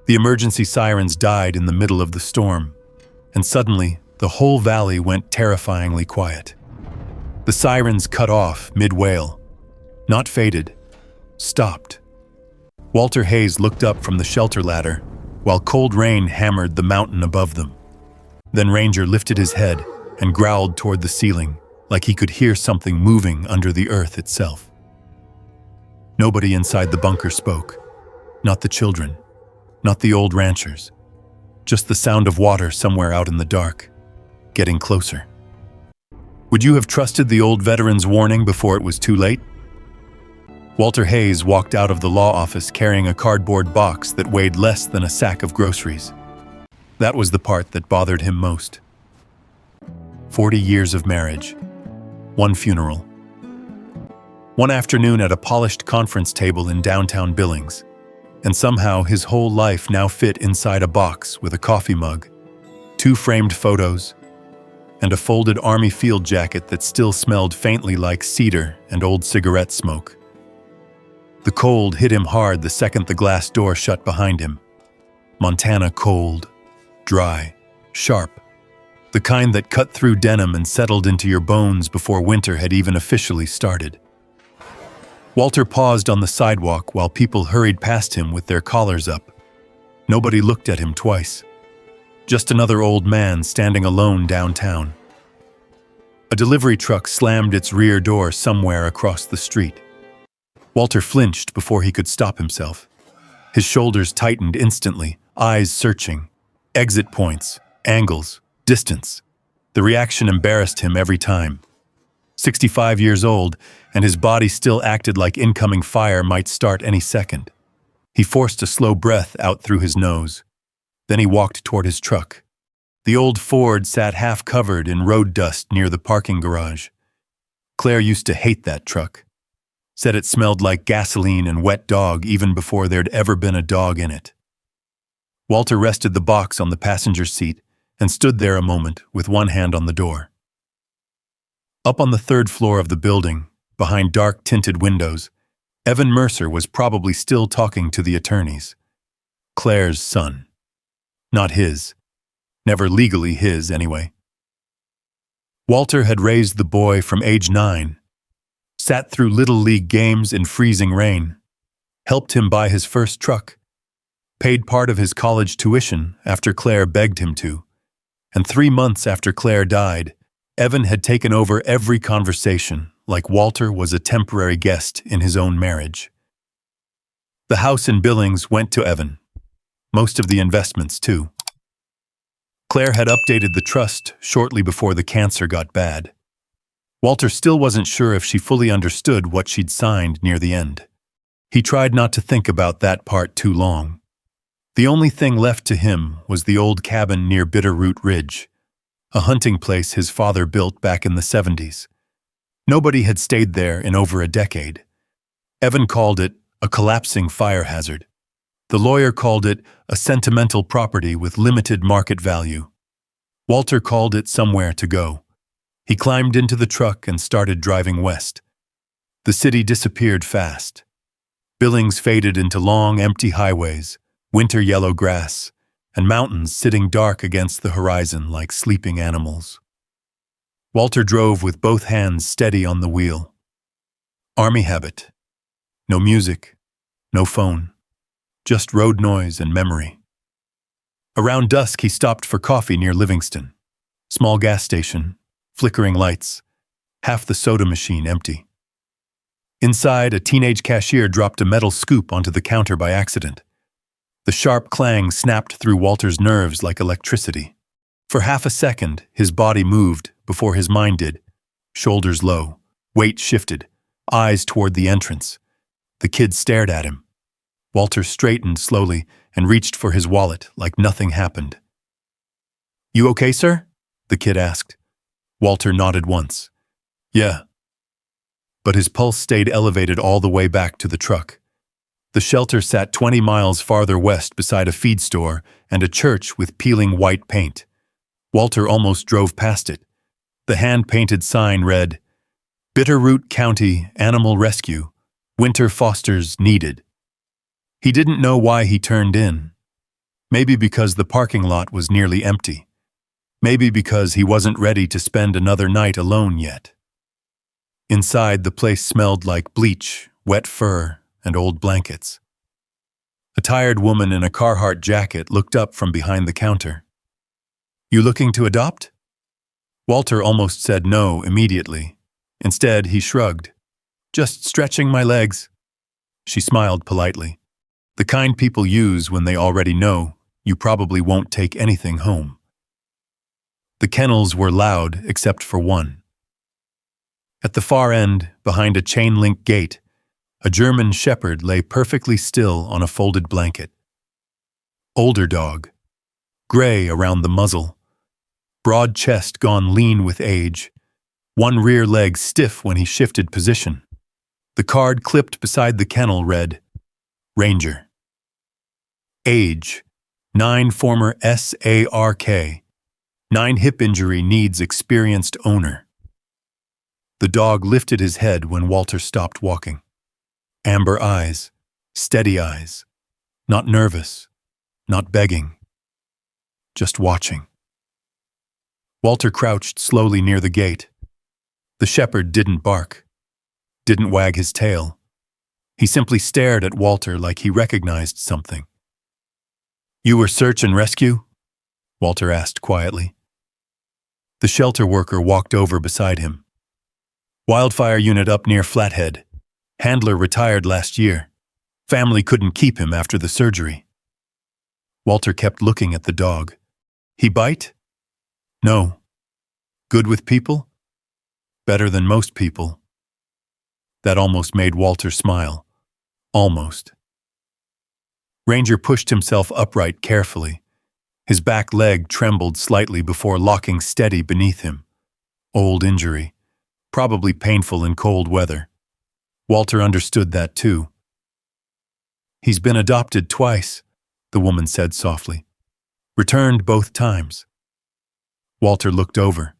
The emergency sirens died in the middle of the storm, and suddenly, the whole valley went terrifyingly quiet. The sirens cut off mid-wail, not faded, stopped. Walter Hayes looked up from the shelter ladder, while cold rain hammered the mountain above them. Then Ranger lifted his head and growled toward the ceiling, like he could hear something moving under the earth itself. Nobody inside the bunker spoke. Not the children, not the old ranchers. Just the sound of water somewhere out in the dark, getting closer. Would you have trusted the old veteran's warning before it was too late? Walter Hayes walked out of the law office carrying a cardboard box that weighed less than a sack of groceries. That was the part that bothered him most. 40 years of marriage. One funeral. One afternoon at a polished conference table in downtown Billings, and somehow his whole life now fit inside a box with a coffee mug, 2 framed photos, and a folded army field jacket that still smelled faintly like cedar and old cigarette smoke. The cold hit him hard the second the glass door shut behind him. Montana cold, dry, sharp, the kind that cut through denim and settled into your bones before winter had even officially started. Walter paused on the sidewalk while people hurried past him with their collars up. Nobody looked at him twice. Just another old man standing alone downtown. A delivery truck slammed its rear door somewhere across the street. Walter flinched before he could stop himself. His shoulders tightened instantly, eyes searching. Exit points, angles, distance. The reaction embarrassed him every time. 65 years old, and his body still acted like incoming fire might start any second. He forced a slow breath out through his nose. Then he walked toward his truck. The old Ford sat half-covered in road dust near the parking garage. Claire used to hate that truck. Said it smelled like gasoline and wet dog even before there'd ever been a dog in it. Walter rested the box on the passenger seat and stood there a moment with one hand on the door. Up on the 3rd floor of the building, behind dark-tinted windows, Evan Mercer was probably still talking to the attorneys. Claire's son. Not his. Never legally his, anyway. Walter had raised the boy from age 9, sat through Little League games in freezing rain, helped him buy his first truck, paid part of his college tuition after Claire begged him to, and 3 months after Claire died, Evan had taken over every conversation like Walter was a temporary guest in his own marriage. The house in Billings went to Evan. Most of the investments, too. Claire had updated the trust shortly before the cancer got bad. Walter still wasn't sure if she fully understood what she'd signed near the end. He tried not to think about that part too long. The only thing left to him was the old cabin near Bitterroot Ridge, a hunting place his father built back in the 70s. Nobody had stayed there in over a decade. Evan called it a collapsing fire hazard. The lawyer called it a sentimental property with limited market value. Walter called it somewhere to go. He climbed into the truck and started driving west. The city disappeared fast. Billings faded into long, empty highways, winter yellow grass, and mountains sitting dark against the horizon like sleeping animals. Walter drove with both hands steady on the wheel. Army habit. No music, no phone, just road noise and memory. Around dusk, he stopped for coffee near Livingston. Small gas station, flickering lights, half the soda machine empty. Inside, a teenage cashier dropped a metal scoop onto the counter by accident. The sharp clang snapped through Walter's nerves like electricity. For half a second, his body moved before his mind did. Shoulders low, weight shifted, eyes toward the entrance. The kid stared at him. Walter straightened slowly and reached for his wallet like nothing happened. "You okay, sir?" the kid asked. Walter nodded once. "Yeah." But his pulse stayed elevated all the way back to the truck. The shelter sat 20 miles farther west beside a feed store and a church with peeling white paint. Walter almost drove past it. The hand-painted sign read, "Bitterroot County Animal Rescue. Winter fosters needed." He didn't know why he turned in. Maybe because the parking lot was nearly empty. Maybe because he wasn't ready to spend another night alone yet. Inside, the place smelled like bleach, wet fur, and old blankets. A tired woman in a Carhartt jacket looked up from behind the counter. "You looking to adopt?" Walter almost said no immediately. Instead, he shrugged. "Just stretching my legs." She smiled politely. The kind people use when they already know you probably won't take anything home. The kennels were loud except for one. At the far end, behind a chain-link gate, a German shepherd lay perfectly still on a folded blanket. Older dog, gray around the muzzle, broad chest gone lean with age, one rear leg stiff when he shifted position. The card clipped beside the kennel read, Ranger. Age, 9 former SARK, 9 hip injury needs experienced owner. The dog lifted his head when Walter stopped walking. Amber eyes, steady eyes, not nervous, not begging, just watching. Walter crouched slowly near the gate. The shepherd didn't bark, didn't wag his tail. He simply stared at Walter like he recognized something. "You were search and rescue?" Walter asked quietly. The shelter worker walked over beside him. "Wildfire unit up near Flathead. Handler retired last year. Family couldn't keep him after the surgery." Walter kept looking at the dog. "He bite?" "No." "Good with people?" "Better than most people." That almost made Walter smile. Almost. Ranger pushed himself upright carefully. His back leg trembled slightly before locking steady beneath him. Old injury. Probably painful in cold weather. Walter understood that too. "He's been adopted twice," the woman said softly. "Returned both times." Walter looked over.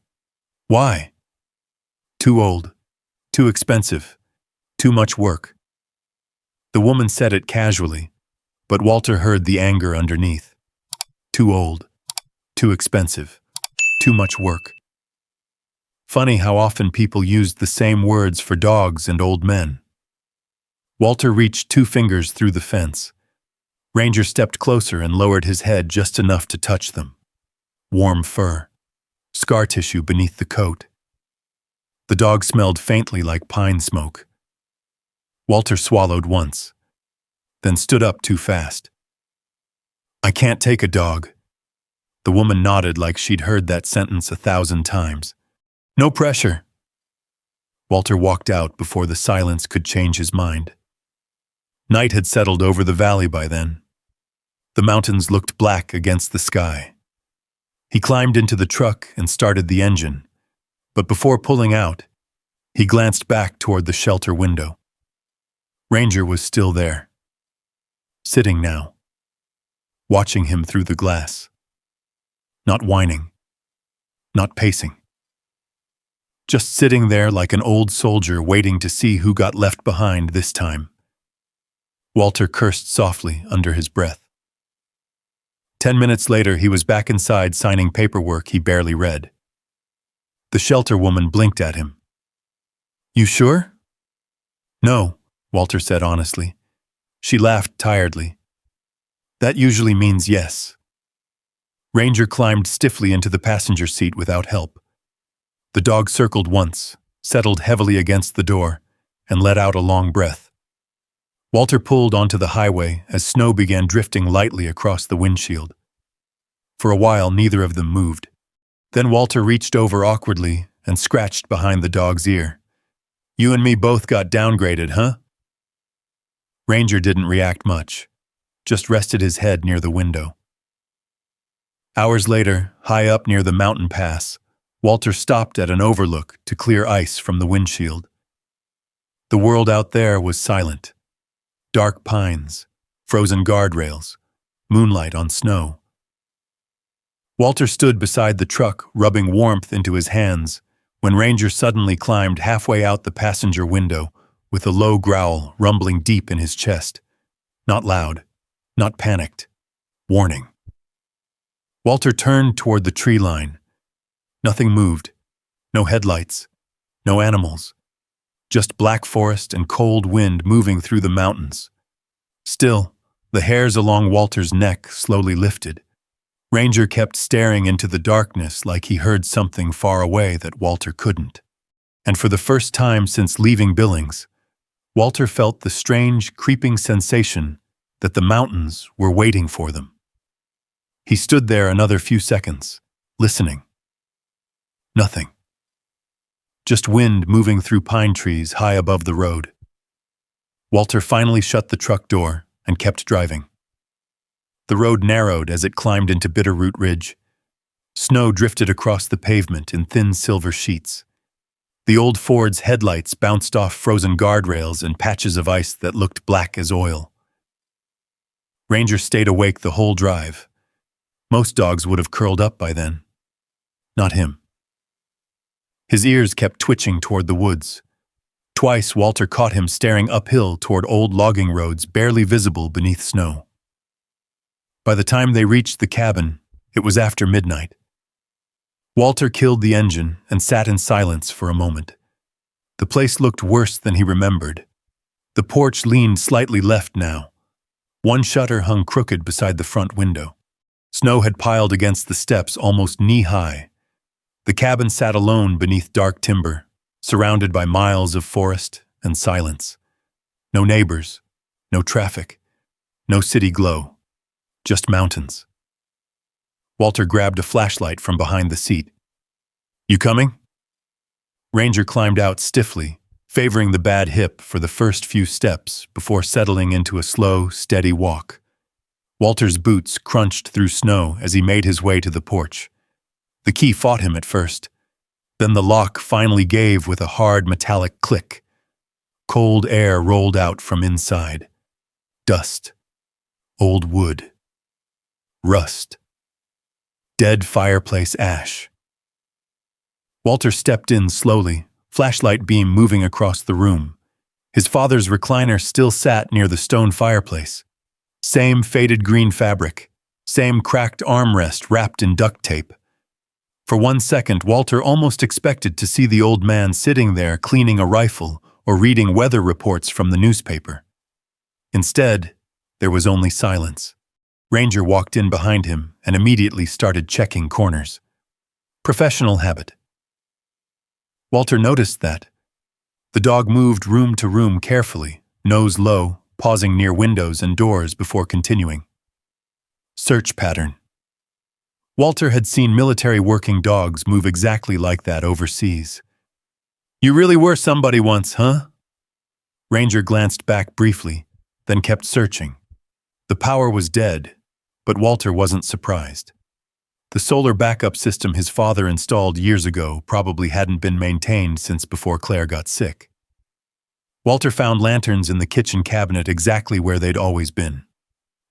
"Why?" "Too old. Too expensive. Too much work." The woman said it casually, but Walter heard the anger underneath. Too old. Too expensive. Too much work. Funny how often people used the same words for dogs and old men. Walter reached 2 fingers through the fence. Ranger stepped closer and lowered his head just enough to touch them. Warm fur. Scar tissue beneath the coat. The dog smelled faintly like pine smoke. Walter swallowed once, then stood up too fast. "I can't take a dog." The woman nodded like she'd heard that sentence 1,000 times. "No pressure." Walter walked out before the silence could change his mind. Night had settled over the valley by then. The mountains looked black against the sky. He climbed into the truck and started the engine, but before pulling out, he glanced back toward the shelter window. Ranger was still there, sitting now, watching him through the glass. Not whining, not pacing. Just sitting there like an old soldier waiting to see who got left behind this time. Walter cursed softly under his breath. 10 minutes later, he was back inside signing paperwork he barely read. The shelter woman blinked at him. "You sure?" "No," Walter said honestly. She laughed tiredly. "That usually means yes." Ranger climbed stiffly into the passenger seat without help. The dog circled once, settled heavily against the door, and let out a long breath. Walter pulled onto the highway as snow began drifting lightly across the windshield. For a while, neither of them moved. Then Walter reached over awkwardly and scratched behind the dog's ear. "You and me both got downgraded, huh?" Ranger didn't react much, just rested his head near the window. Hours later, high up near the mountain pass, Walter stopped at an overlook to clear ice from the windshield. The world out there was silent. Dark pines, frozen guardrails, moonlight on snow. Walter stood beside the truck, rubbing warmth into his hands, when Ranger suddenly climbed halfway out the passenger window with a low growl rumbling deep in his chest. Not loud, not panicked. Warning. Walter turned toward the tree line. Nothing moved. No headlights. No animals. Just black forest and cold wind moving through the mountains. Still, the hairs along Walter's neck slowly lifted. Ranger kept staring into the darkness like he heard something far away that Walter couldn't. And for the first time since leaving Billings, Walter felt the strange, creeping sensation that the mountains were waiting for them. He stood there another few seconds, listening. Nothing. Just wind moving through pine trees high above the road. Walter finally shut the truck door and kept driving. The road narrowed as it climbed into Bitterroot Ridge. Snow drifted across the pavement in thin silver sheets. The old Ford's headlights bounced off frozen guardrails and patches of ice that looked black as oil. Ranger stayed awake the whole drive. Most dogs would have curled up by then. Not him. His ears kept twitching toward the woods. Twice Walter caught him staring uphill toward old logging roads barely visible beneath snow. By the time they reached the cabin, it was after midnight. Walter killed the engine and sat in silence for a moment. The place looked worse than he remembered. The porch leaned slightly left now. One shutter hung crooked beside the front window. Snow had piled against the steps almost knee-high. The cabin sat alone beneath dark timber, surrounded by miles of forest and silence. No neighbors, no traffic, no city glow, just mountains. Walter grabbed a flashlight from behind the seat. "You coming?" Ranger climbed out stiffly, favoring the bad hip for the first few steps before settling into a slow, steady walk. Walter's boots crunched through snow as he made his way to the porch. The key fought him at first. Then the lock finally gave with a hard metallic click. Cold air rolled out from inside. Dust. Old wood. Rust. Dead fireplace ash. Walter stepped in slowly, flashlight beam moving across the room. His father's recliner still sat near the stone fireplace. Same faded green fabric. Same cracked armrest wrapped in duct tape. For 1 second, Walter almost expected to see the old man sitting there cleaning a rifle or reading weather reports from the newspaper. Instead, there was only silence. Ranger walked in behind him and immediately started checking corners. Professional habit. Walter noticed that. The dog moved room to room carefully, nose low, pausing near windows and doors before continuing. Search pattern. Walter had seen military working dogs move exactly like that overseas. "You really were somebody once, huh?" Ranger glanced back briefly, then kept searching. The power was dead, but Walter wasn't surprised. The solar backup system his father installed years ago probably hadn't been maintained since before Claire got sick. Walter found lanterns in the kitchen cabinet exactly where they'd always been.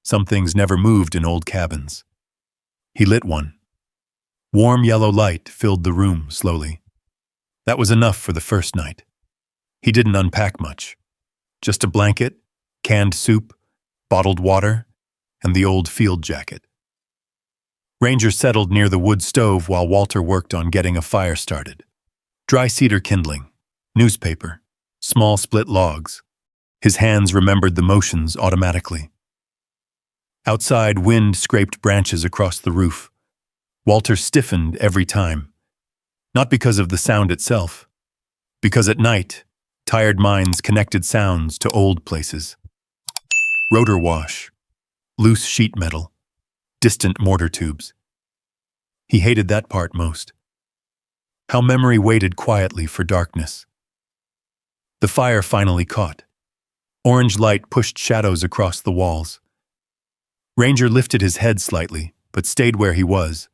Some things never moved in old cabins. He lit one. Warm yellow light filled the room slowly. That was enough for the first night. He didn't unpack much. Just a blanket, canned soup, bottled water, and the old field jacket. Ranger settled near the wood stove while Walter worked on getting a fire started. Dry cedar kindling, newspaper, small split logs. His hands remembered the motions automatically. Outside, wind scraped branches across the roof. Walter stiffened every time. Not because of the sound itself. Because at night, tired minds connected sounds to old places. Rotor wash, loose sheet metal, distant mortar tubes. He hated that part most. How memory waited quietly for darkness. The fire finally caught. Orange light pushed shadows across the walls. Ranger lifted his head slightly, but stayed where he was.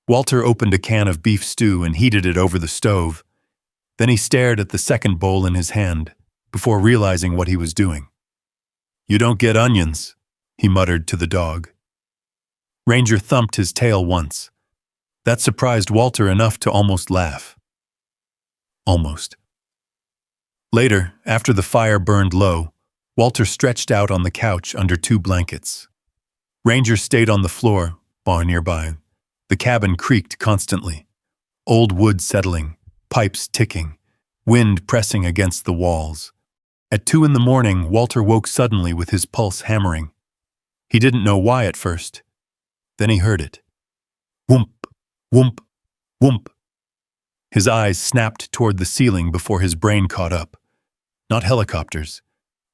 Walter opened a can of beef stew and heated it over the stove. Then he stared at the second bowl in his hand, before realizing what he was doing. "You don't get onions," he muttered to the dog. Ranger thumped his tail once. That surprised Walter enough to almost laugh. Almost. Later, after the fire burned low, Walter stretched out on the couch under 2 blankets. Ranger stayed on the floor, bar nearby, The cabin creaked constantly. Old wood settling, pipes ticking, wind pressing against the walls. At 2 in the morning, Walter woke suddenly with his pulse hammering. He didn't know why at first. Then he heard it. Whoomp, whoomp, whoomp. His eyes snapped toward the ceiling before his brain caught up. Not helicopters,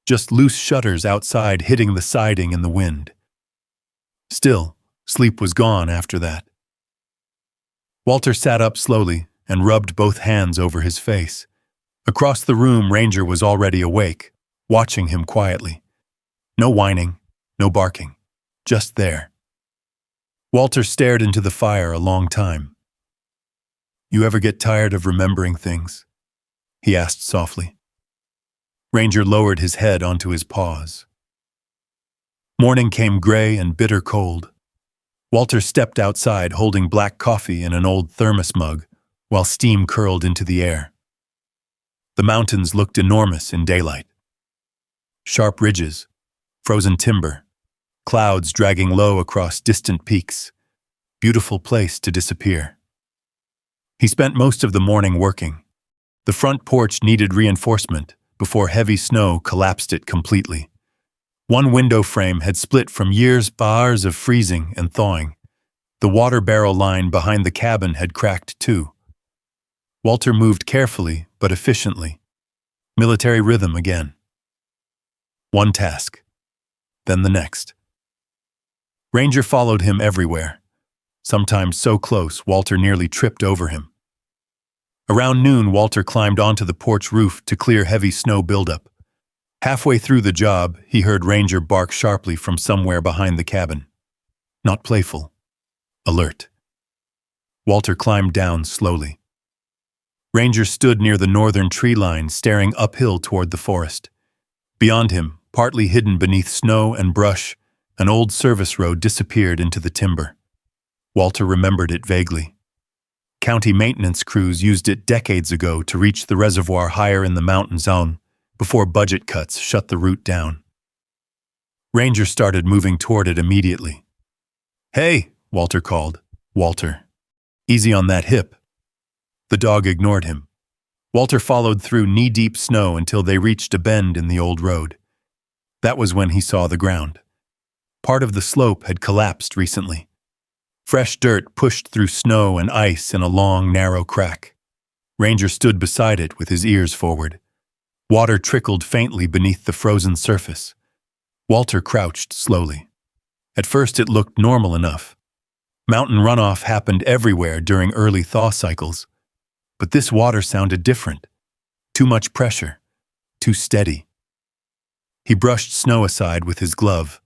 just loose shutters outside hitting the siding in the wind. Still, sleep was gone after that. Walter sat up slowly and rubbed both hands over his face. Across the room, Ranger was already awake, watching him quietly. No whining, no barking, just there. Walter stared into the fire a long time. "You ever get tired of remembering things?" he asked softly. Ranger lowered his head onto his paws. Morning came gray and bitter cold. Walter stepped outside holding black coffee in an old thermos mug while steam curled into the air. The mountains looked enormous in daylight. Sharp ridges, frozen timber, clouds dragging low across distant peaks. Beautiful place to disappear. He spent most of the morning working. The front porch needed reinforcement before heavy snow collapsed it completely. One window frame had split from years of freezing and thawing. The water barrel line behind the cabin had cracked too. Walter moved carefully but efficiently. Military rhythm again. One task, then the next. Ranger followed him everywhere, sometimes so close Walter nearly tripped over him. Around noon, Walter climbed onto the porch roof to clear heavy snow buildup. Halfway through the job, he heard Ranger bark sharply from somewhere behind the cabin. Not playful, alert. Walter climbed down slowly. Ranger stood near the northern tree line, staring uphill toward the forest. Beyond him, partly hidden beneath snow and brush, an old service road disappeared into the timber. Walter remembered it vaguely. County maintenance crews used it decades ago to reach the reservoir higher in the mountain zone, before budget cuts shut the route down. Ranger started moving toward it immediately. "Hey," Walter called. "Walter, easy on that hip." The dog ignored him. Walter followed through knee-deep snow until they reached a bend in the old road. That was when he saw the ground. Part of the slope had collapsed recently. Fresh dirt pushed through snow and ice in a long, narrow crack. Ranger stood beside it with his ears forward. Water trickled faintly beneath the frozen surface. Walter crouched slowly. At first it looked normal enough. Mountain runoff happened everywhere during early thaw cycles. But this water sounded different. Too much pressure. Too steady. He brushed snow aside with his glove.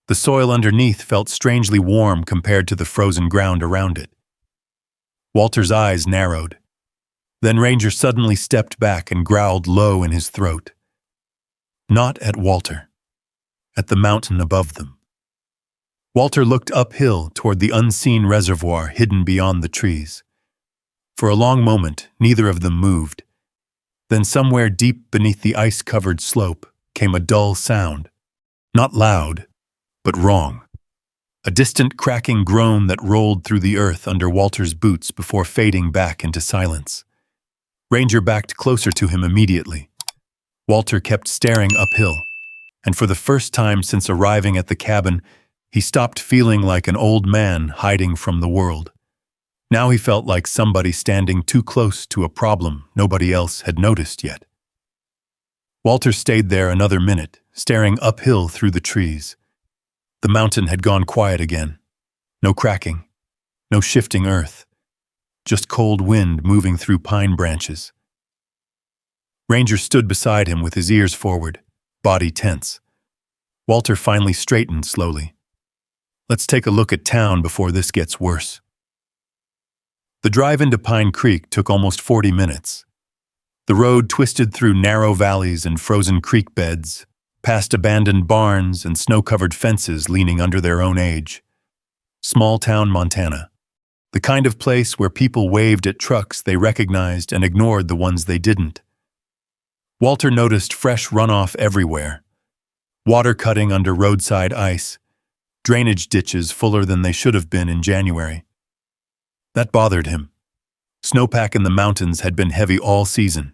The soil underneath felt strangely warm compared to the frozen ground around it. Walter's eyes narrowed. Then Ranger suddenly stepped back and growled low in his throat. Not at Walter. At the mountain above them. Walter looked uphill toward the unseen reservoir hidden beyond the trees. For a long moment, neither of them moved. Then somewhere deep beneath the ice-covered slope came a dull sound. Not loud, but wrong. A distant cracking groan that rolled through the earth under Walter's boots before fading back into silence. Ranger backed closer to him immediately. Walter kept staring uphill, and for the first time since arriving at the cabin, he stopped feeling like an old man hiding from the world. Now he felt like somebody standing too close to a problem nobody else had noticed yet. Walter stayed there another minute, staring uphill through the trees. The mountain had gone quiet again. No cracking, no shifting earth. Just cold wind moving through pine branches. Ranger stood beside him with his ears forward, body tense. Walter finally straightened slowly. "Let's take a look at town before this gets worse." The drive into Pine Creek took almost 40 minutes. The road twisted through narrow valleys and frozen creek beds, past abandoned barns and snow-covered fences leaning under their own age. Small-town Montana. The kind of place where people waved at trucks they recognized and ignored the ones they didn't. Walter noticed fresh runoff everywhere. Water cutting under roadside ice. Drainage ditches fuller than they should have been in January. That bothered him. Snowpack in the mountains had been heavy all season.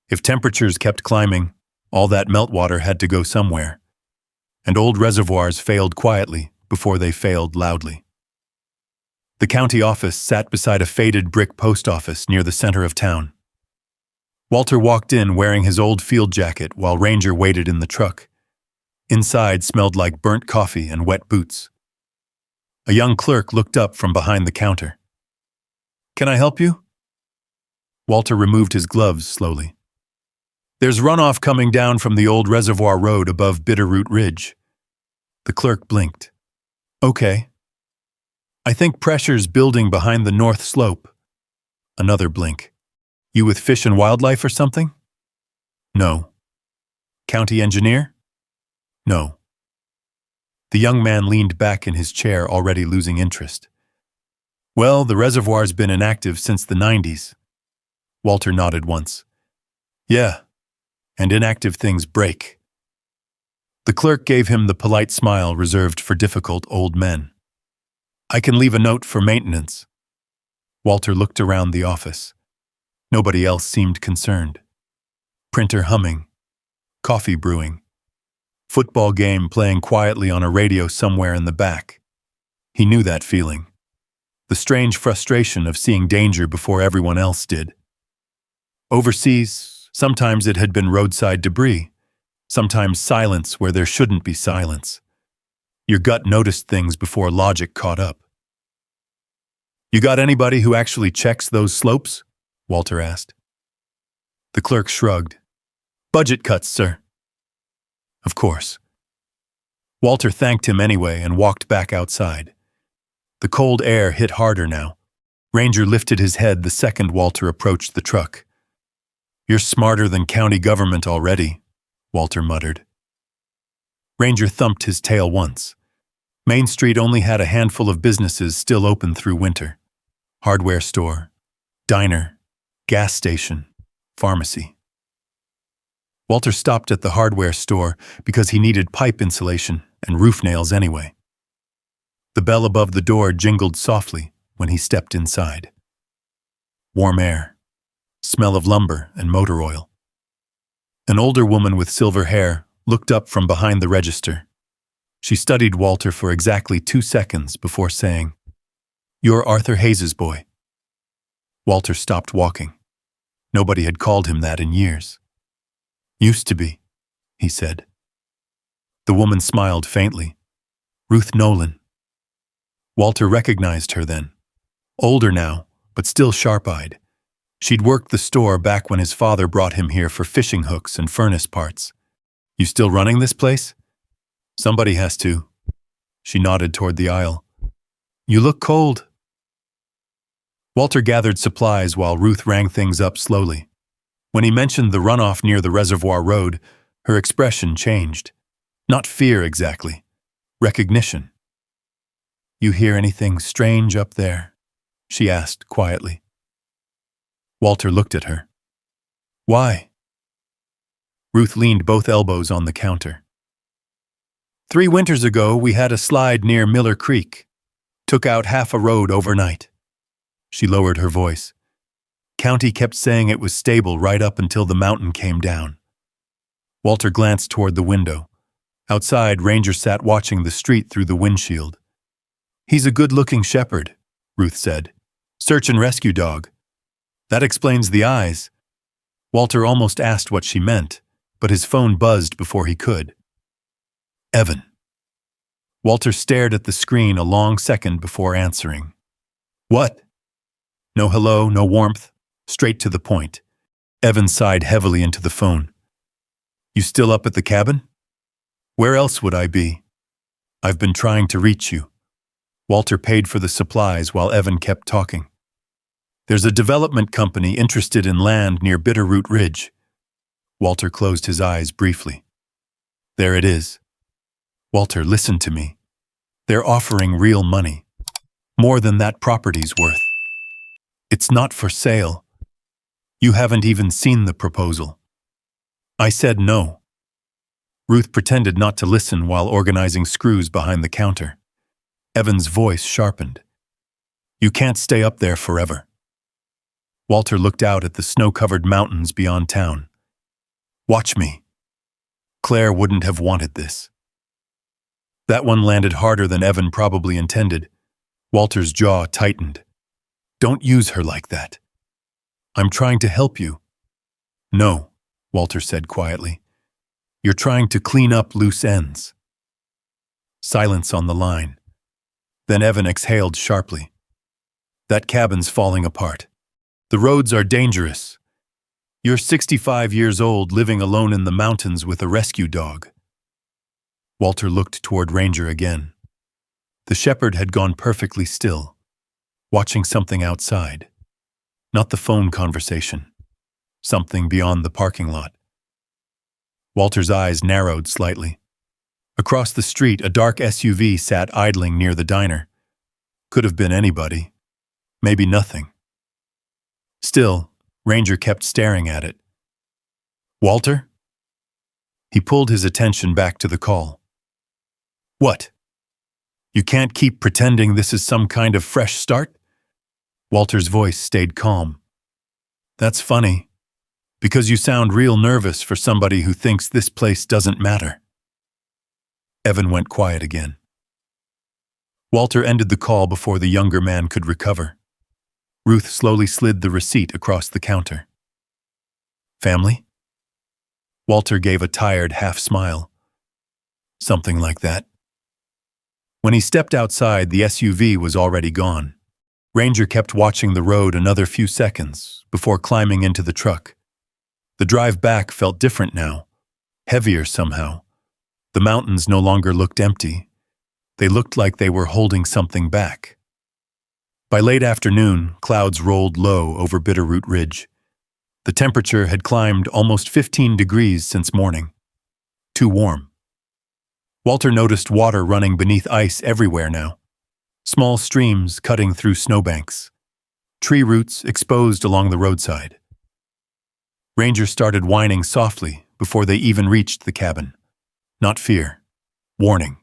If temperatures kept climbing, all that meltwater had to go somewhere. And old reservoirs failed quietly before they failed loudly. The county office sat beside a faded brick post office near the center of town. Walter walked in wearing his old field jacket while Ranger waited in the truck. Inside smelled like burnt coffee and wet boots. A young clerk looked up from behind the counter. "Can I help you?" Walter removed his gloves slowly. "There's runoff coming down from the old reservoir road above Bitterroot Ridge." The clerk blinked. "Okay. I think pressure's building behind the north slope." Another blink. "You with Fish and Wildlife or something?" "No." "County engineer?" "No." The young man leaned back in his chair, already losing interest. "Well, the reservoir's been inactive since the 90s. Walter nodded once. "Yeah, and inactive things break." The clerk gave him the polite smile reserved for difficult old men. "I can leave a note for maintenance." Walter looked around the office. Nobody else seemed concerned. Printer humming. Coffee brewing. Football game playing quietly on a radio somewhere in the back. He knew that feeling. The strange frustration of seeing danger before everyone else did. Overseas, sometimes it had been roadside debris, sometimes silence where there shouldn't be silence. Your gut noticed things before logic caught up. "You got anybody who actually checks those slopes?" Walter asked. The clerk shrugged. "Budget cuts, sir." "Of course." Walter thanked him anyway and walked back outside. The cold air hit harder now. Ranger lifted his head the second Walter approached the truck. "You're smarter than county government already," Walter muttered. Ranger thumped his tail once. Main Street only had a handful of businesses still open through winter. Hardware store, diner, gas station, pharmacy. Walter stopped at the hardware store because he needed pipe insulation and roof nails anyway. The bell above the door jingled softly when he stepped inside. Warm air, smell of lumber and motor oil. An older woman with silver hair looked up from behind the register. She studied Walter for exactly 2 seconds before saying, "You're Arthur Hayes's boy." Walter stopped walking. Nobody had called him that in years. "Used to be," he said. The woman smiled faintly. "Ruth Nolan." Walter recognized her then. Older now, but still sharp-eyed. She'd worked the store back when his father brought him here for fishing hooks and furnace parts. "You still running this place?" "Somebody has to." She nodded toward the aisle. "You look cold." Walter gathered supplies while Ruth rang things up slowly. When he mentioned the runoff near the reservoir road, her expression changed. Not fear exactly. Recognition. "You hear anything strange up there?" she asked quietly. Walter looked at her. "Why?" Ruth leaned both elbows on the counter. 3 winters ago, we had a slide near Miller Creek. Took out half a road overnight." She lowered her voice. "County kept saying it was stable right up until the mountain came down." Walter glanced toward the window. Outside, Ranger sat watching the street through the windshield. "He's a good-looking shepherd," Ruth said. "Search and rescue dog." "That explains the eyes." Walter almost asked what she meant, but his phone buzzed before he could. "Evan." Walter stared at the screen a long second before answering. "What?" No hello, no warmth, straight to the point. Evan sighed heavily into the phone. "You still up at the cabin?" "Where else would I be? I've been trying to reach you." Walter paid for the supplies while Evan kept talking. "There's a development company interested in land near Bitterroot Ridge." Walter closed his eyes briefly. "There it is." "Walter, listen to me. They're offering real money. More than that property's worth. It's not for sale. You haven't even seen the proposal." I said no. Ruth pretended not to listen while organizing screws behind the counter. Evan's voice sharpened. You can't stay up there forever. Walter looked out at the snow-covered mountains beyond town. Watch me. Claire wouldn't have wanted this. That one landed harder than Evan probably intended. Walter's jaw tightened. Don't use her like that. I'm trying to help you. No, Walter said quietly. You're trying to clean up loose ends. Silence on the line. Then Evan exhaled sharply. That cabin's falling apart. The roads are dangerous. You're 65 years old living alone in the mountains with a rescue dog. Walter looked toward Ranger again. The shepherd had gone perfectly still, watching something outside. Not the phone conversation. Something beyond the parking lot. Walter's eyes narrowed slightly. Across the street, a dark SUV sat idling near the diner. Could have been anybody. Maybe nothing. Still, Ranger kept staring at it. Walter? He pulled his attention back to the call. What? You can't keep pretending this is some kind of fresh start? Walter's voice stayed calm. That's funny, because you sound real nervous for somebody who thinks this place doesn't matter. Evan went quiet again. Walter ended the call before the younger man could recover. Ruth slowly slid the receipt across the counter. Family? Walter gave a tired half-smile. Something like that. When he stepped outside, the SUV was already gone. Ranger kept watching the road another few seconds before climbing into the truck. The drive back felt different now, heavier somehow. The mountains no longer looked empty. They looked like they were holding something back. By late afternoon, clouds rolled low over Bitterroot Ridge. The temperature had climbed almost 15 degrees since morning. Too warm. Walter noticed water running beneath ice everywhere now. Small streams cutting through snowbanks. Tree roots exposed along the roadside. Ranger started whining softly before they even reached the cabin. Not fear. Warning.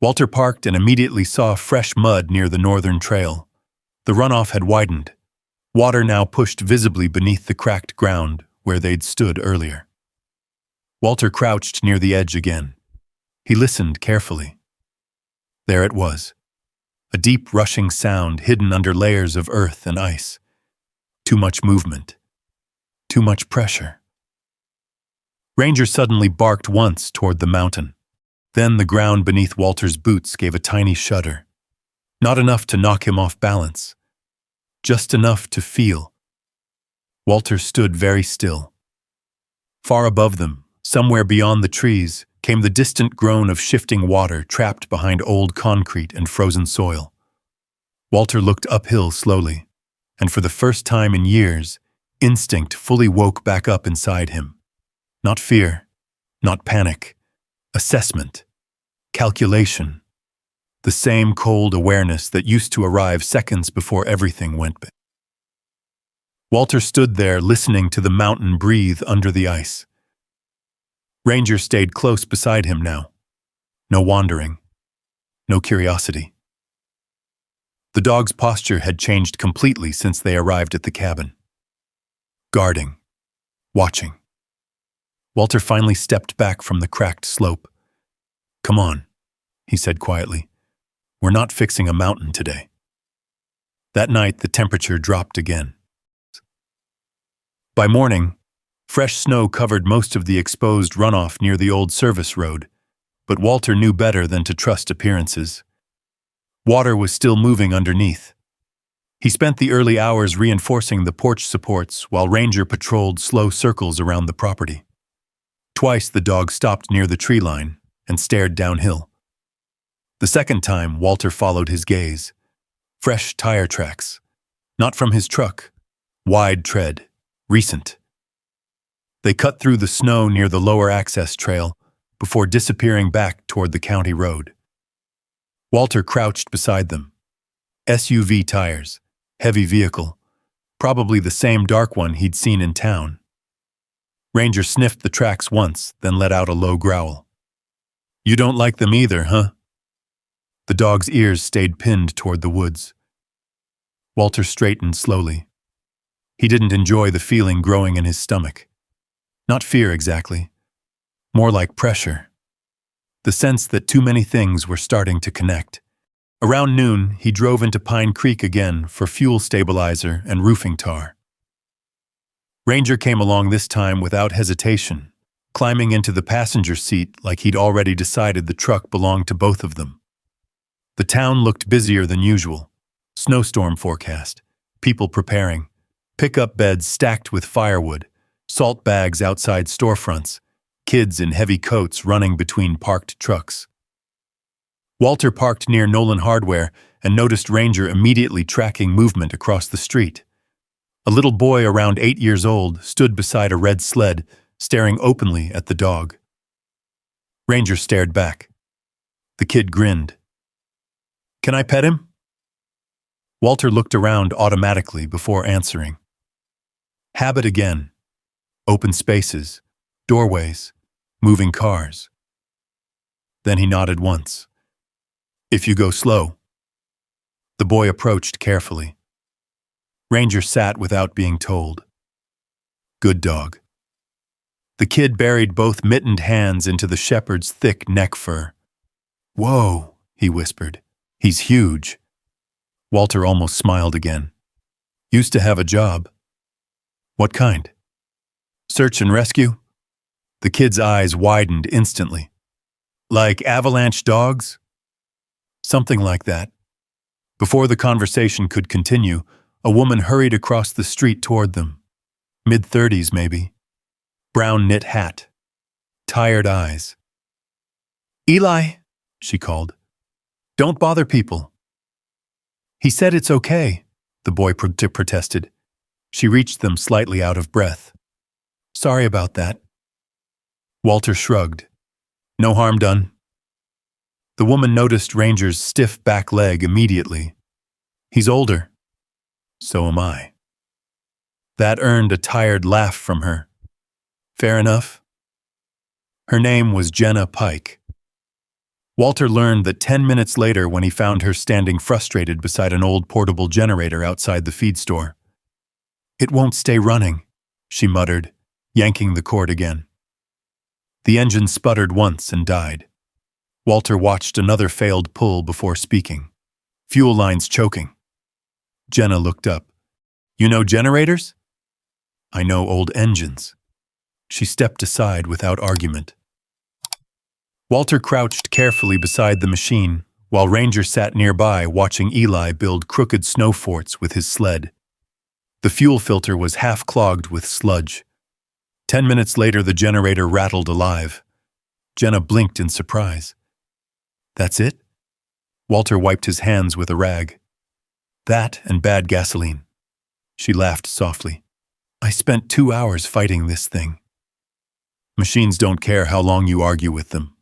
Walter parked and immediately saw fresh mud near the northern trail. The runoff had widened. Water now pushed visibly beneath the cracked ground where they'd stood earlier. Walter crouched near the edge again. He listened carefully. There it was. A deep rushing sound hidden under layers of earth and ice. Too much movement. Too much pressure. Ranger suddenly barked once toward the mountain. Then the ground beneath Walter's boots gave a tiny shudder. Not enough to knock him off balance. Just enough to feel. Walter stood very still. Far above them, somewhere beyond the trees, came the distant groan of shifting water trapped behind old concrete and frozen soil. Walter looked uphill slowly, and for the first time in years, instinct fully woke back up inside him. Not fear, not panic. Assessment. Calculation. The same cold awareness that used to arrive seconds before everything went bad. Walter stood there listening to the mountain breathe under the ice. Ranger stayed close beside him now. No wandering. No curiosity. The dog's posture had changed completely since they arrived at the cabin. Guarding. Watching. Walter finally stepped back from the cracked slope. Come on, he said quietly. We're not fixing a mountain today. That night, the temperature dropped again. By morning, fresh snow covered most of the exposed runoff near the old service road, but Walter knew better than to trust appearances. Water was still moving underneath. He spent the early hours reinforcing the porch supports while Ranger patrolled slow circles around the property. Twice the dog stopped near the tree line and stared downhill. The second time, Walter followed his gaze. Fresh tire tracks. Not from his truck. Wide tread. Recent. They cut through the snow near the lower access trail before disappearing back toward the county road. Walter crouched beside them. SUV tires. Heavy vehicle. Probably the same dark one he'd seen in town. Ranger sniffed the tracks once, then let out a low growl. You don't like them either, huh? The dog's ears stayed pinned toward the woods. Walter straightened slowly. He didn't enjoy the feeling growing in his stomach. Not fear exactly, more like pressure. The sense that too many things were starting to connect. Around noon, he drove into Pine Creek again for fuel stabilizer and roofing tar. Ranger came along this time without hesitation, climbing into the passenger seat like he'd already decided the truck belonged to both of them. The town looked busier than usual. Snowstorm forecast, people preparing, pickup beds stacked with firewood, salt bags outside storefronts, kids in heavy coats running between parked trucks. Walter parked near Nolan Hardware and noticed Ranger immediately tracking movement across the street. A little boy around 8 years old stood beside a red sled, staring openly at the dog. Ranger stared back. The kid grinned. "Can I pet him?" Walter looked around automatically before answering. Habit again. Open spaces, doorways, moving cars. Then he nodded once. "If you go slow." The boy approached carefully. Ranger sat without being told. "Good dog." The kid buried both mittened hands into the shepherd's thick neck fur. "Whoa," he whispered. "He's huge." Walter almost smiled again. "Used to have a job." "What kind?" "Search and rescue?" The kid's eyes widened instantly. "Like avalanche dogs?" "Something like that." Before the conversation could continue, a woman hurried across the street toward them. Mid-30s, maybe. Brown knit hat. Tired eyes. "Eli," she called. "Don't bother people." "He said it's okay," the boy protested. She reached them slightly out of breath. "Sorry about that." Walter shrugged. "No harm done." The woman noticed Ranger's stiff back leg immediately. "He's older." "So am I." That earned a tired laugh from her. "Fair enough." Her name was Jenna Pike. Walter learned that 10 minutes later when he found her standing frustrated beside an old portable generator outside the feed store. "It won't stay running," she muttered, yanking the cord again. The engine sputtered once and died. Walter watched another failed pull before speaking. "Fuel lines choking." Jenna looked up. "You know generators?" "I know old engines." She stepped aside without argument. Walter crouched carefully beside the machine, while Ranger sat nearby watching Eli build crooked snow forts with his sled. The fuel filter was half clogged with sludge. 10 minutes later, the generator rattled alive. Jenna blinked in surprise. "That's it?" Walter wiped his hands with a rag. "That and bad gasoline." She laughed softly. "I spent 2 hours fighting this thing." "Machines don't care how long you argue with them."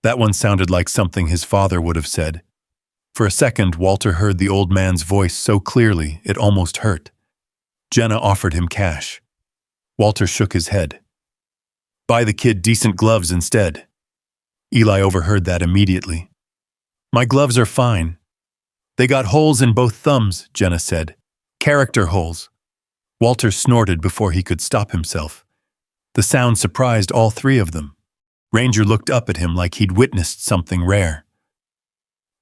That one sounded like something his father would have said. For a second, Walter heard the old man's voice so clearly it almost hurt. Jenna offered him cash. Walter shook his head. "Buy the kid decent gloves instead." Eli overheard that immediately. "My gloves are fine." "They got holes in both thumbs," Jenna said. "Character holes." Walter snorted before he could stop himself. The sound surprised all three of them. Ranger looked up at him like he'd witnessed something rare.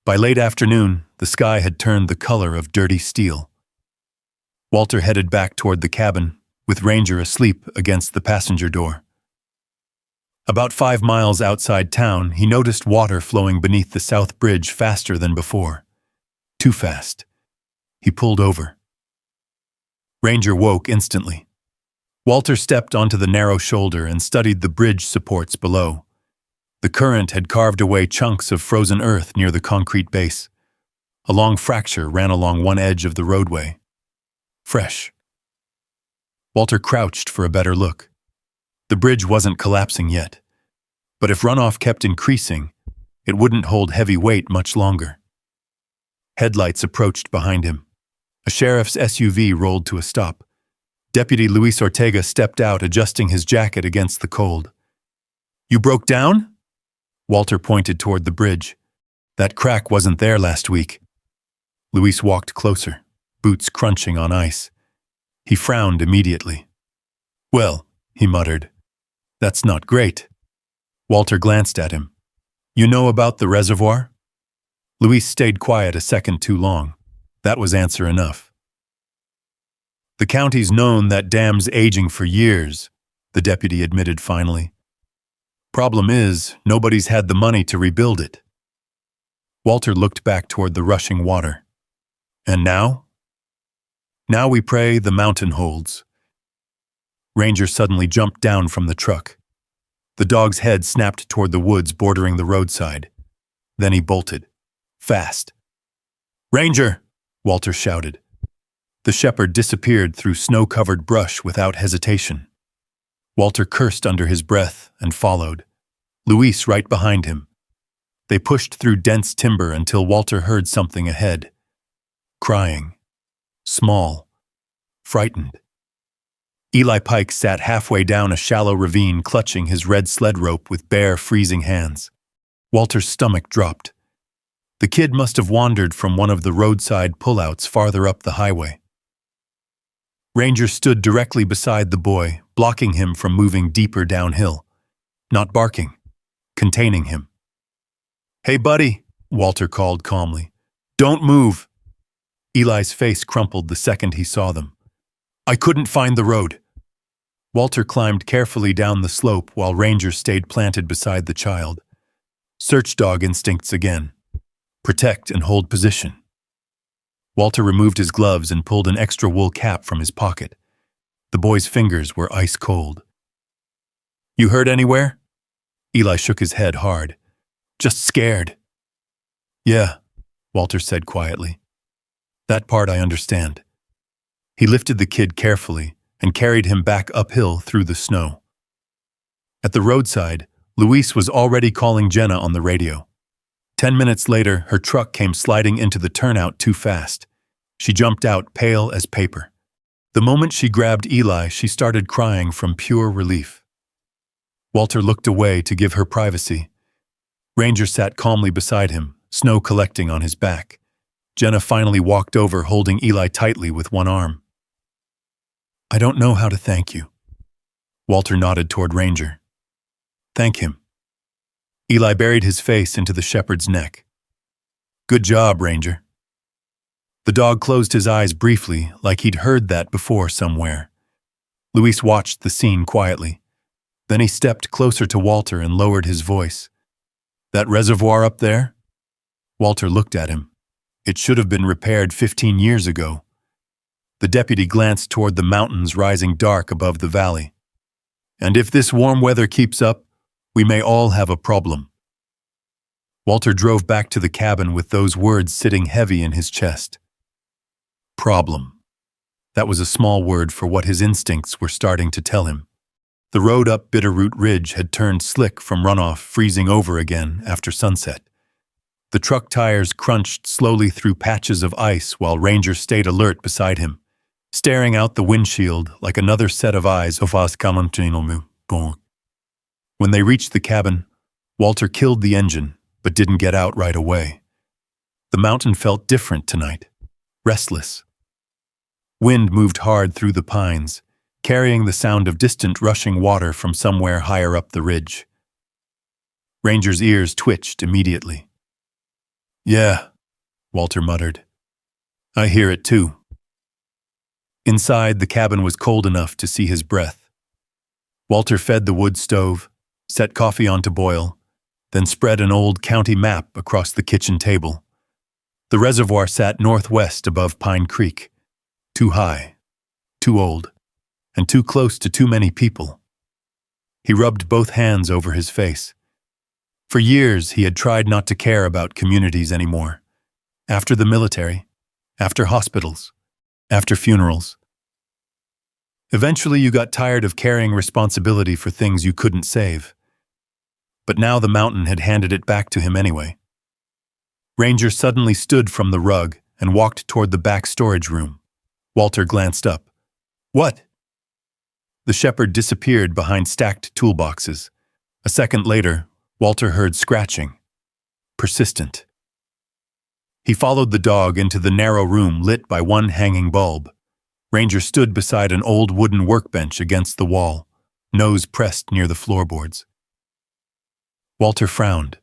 By late afternoon, the sky had turned the color of dirty steel. Walter headed back toward the cabin, with Ranger asleep against the passenger door. About 5 miles outside town, he noticed water flowing beneath the south bridge faster than before. Too fast. He pulled over. Ranger woke instantly. Walter stepped onto the narrow shoulder and studied the bridge supports below. The current had carved away chunks of frozen earth near the concrete base. A long fracture ran along one edge of the roadway. Fresh. Walter crouched for a better look. The bridge wasn't collapsing yet. But if runoff kept increasing, it wouldn't hold heavy weight much longer. Headlights approached behind him. A sheriff's SUV rolled to a stop. Deputy Luis Ortega stepped out, adjusting his jacket against the cold. "You broke down?" Walter pointed toward the bridge. "That crack wasn't there last week." Luis walked closer. boots crunching on ice. He frowned immediately. "Well," he muttered, "that's not great." Walter glanced at him. "You know about the reservoir?" Luis stayed quiet a second too long. That was answer enough. "The county's known that dam's aging for years," the deputy admitted finally. "Problem is, nobody's had the money to rebuild it." Walter looked back toward the rushing water. "And now?" "Now we pray the mountain holds." Ranger suddenly jumped down from the truck. The dog's head snapped toward the woods bordering the roadside. Then he bolted. Fast. "Ranger!" Walter shouted. The shepherd disappeared through snow-covered brush without hesitation. Walter cursed under his breath and followed, Luis right behind him. They pushed through dense timber until Walter heard something ahead. Crying. Small. Frightened. Eli Pike sat halfway down a shallow ravine clutching his red sled rope with bare, freezing hands. Walter's stomach dropped. The kid must have wandered from one of the roadside pullouts farther up the highway. Ranger stood directly beside the boy, blocking him from moving deeper downhill. Not barking. Containing him. "Hey, buddy," Walter called calmly. "Don't move." Eli's face crumpled the second he saw them. "I couldn't find the road." Walter climbed carefully down the slope while Ranger stayed planted beside the child. Search dog instincts again. Protect and hold position. Walter removed his gloves and pulled an extra wool cap from his pocket. The boy's fingers were ice cold. "You hurt anywhere?" Eli shook his head hard. "Just scared." "Yeah," Walter said quietly. "That part I understand." He lifted the kid carefully and carried him back uphill through the snow. At the roadside, Luis was already calling Jenna on the radio. 10 minutes later, her truck came sliding into the turnout too fast. She jumped out, pale as paper. The moment she grabbed Eli, she started crying from pure relief. Walter looked away to give her privacy. Ranger sat calmly beside him, snow collecting on his back. Jenna finally walked over, holding Eli tightly with one arm. "I don't know how to thank you." Walter nodded toward Ranger. "Thank him." Eli buried his face into the shepherd's neck. "Good job, Ranger." The dog closed his eyes briefly, like he'd heard that before somewhere. Luis watched the scene quietly. Then he stepped closer to Walter and lowered his voice. "That reservoir up there?" Walter looked at him. "It should have been repaired 15 years ago." The deputy glanced toward the mountains rising dark above the valley. "And if this warm weather keeps up, we may all have a problem." Walter drove back to the cabin with those words sitting heavy in his chest. Problem. That was a small word for what his instincts were starting to tell him. The road up Bitterroot Ridge had turned slick from runoff, freezing over again after sunset. The truck tires crunched slowly through patches of ice while Ranger stayed alert beside him, staring out the windshield like another set of eyes of us. When they reached the cabin, Walter killed the engine, but didn't get out right away. The mountain felt different tonight, restless. Wind moved hard through the pines, carrying the sound of distant rushing water from somewhere higher up the ridge. Ranger's ears twitched immediately. "Yeah," Walter muttered. "I hear it too." Inside, the cabin was cold enough to see his breath. Walter fed the wood stove, set coffee on to boil, then spread an old county map across the kitchen table. The reservoir sat northwest above Pine Creek. Too high, too old, and too close to too many people. He rubbed both hands over his face. For years, he had tried not to care about communities anymore. After the military, after hospitals, after funerals. Eventually, you got tired of carrying responsibility for things you couldn't save. But now the mountain had handed it back to him anyway. Ranger suddenly stood from the rug and walked toward the back storage room. Walter glanced up. "What?" The shepherd disappeared behind stacked toolboxes. A second later, Walter heard scratching. Persistent. He followed the dog into the narrow room lit by one hanging bulb. Ranger stood beside an old wooden workbench against the wall, nose pressed near the floorboards. Walter frowned.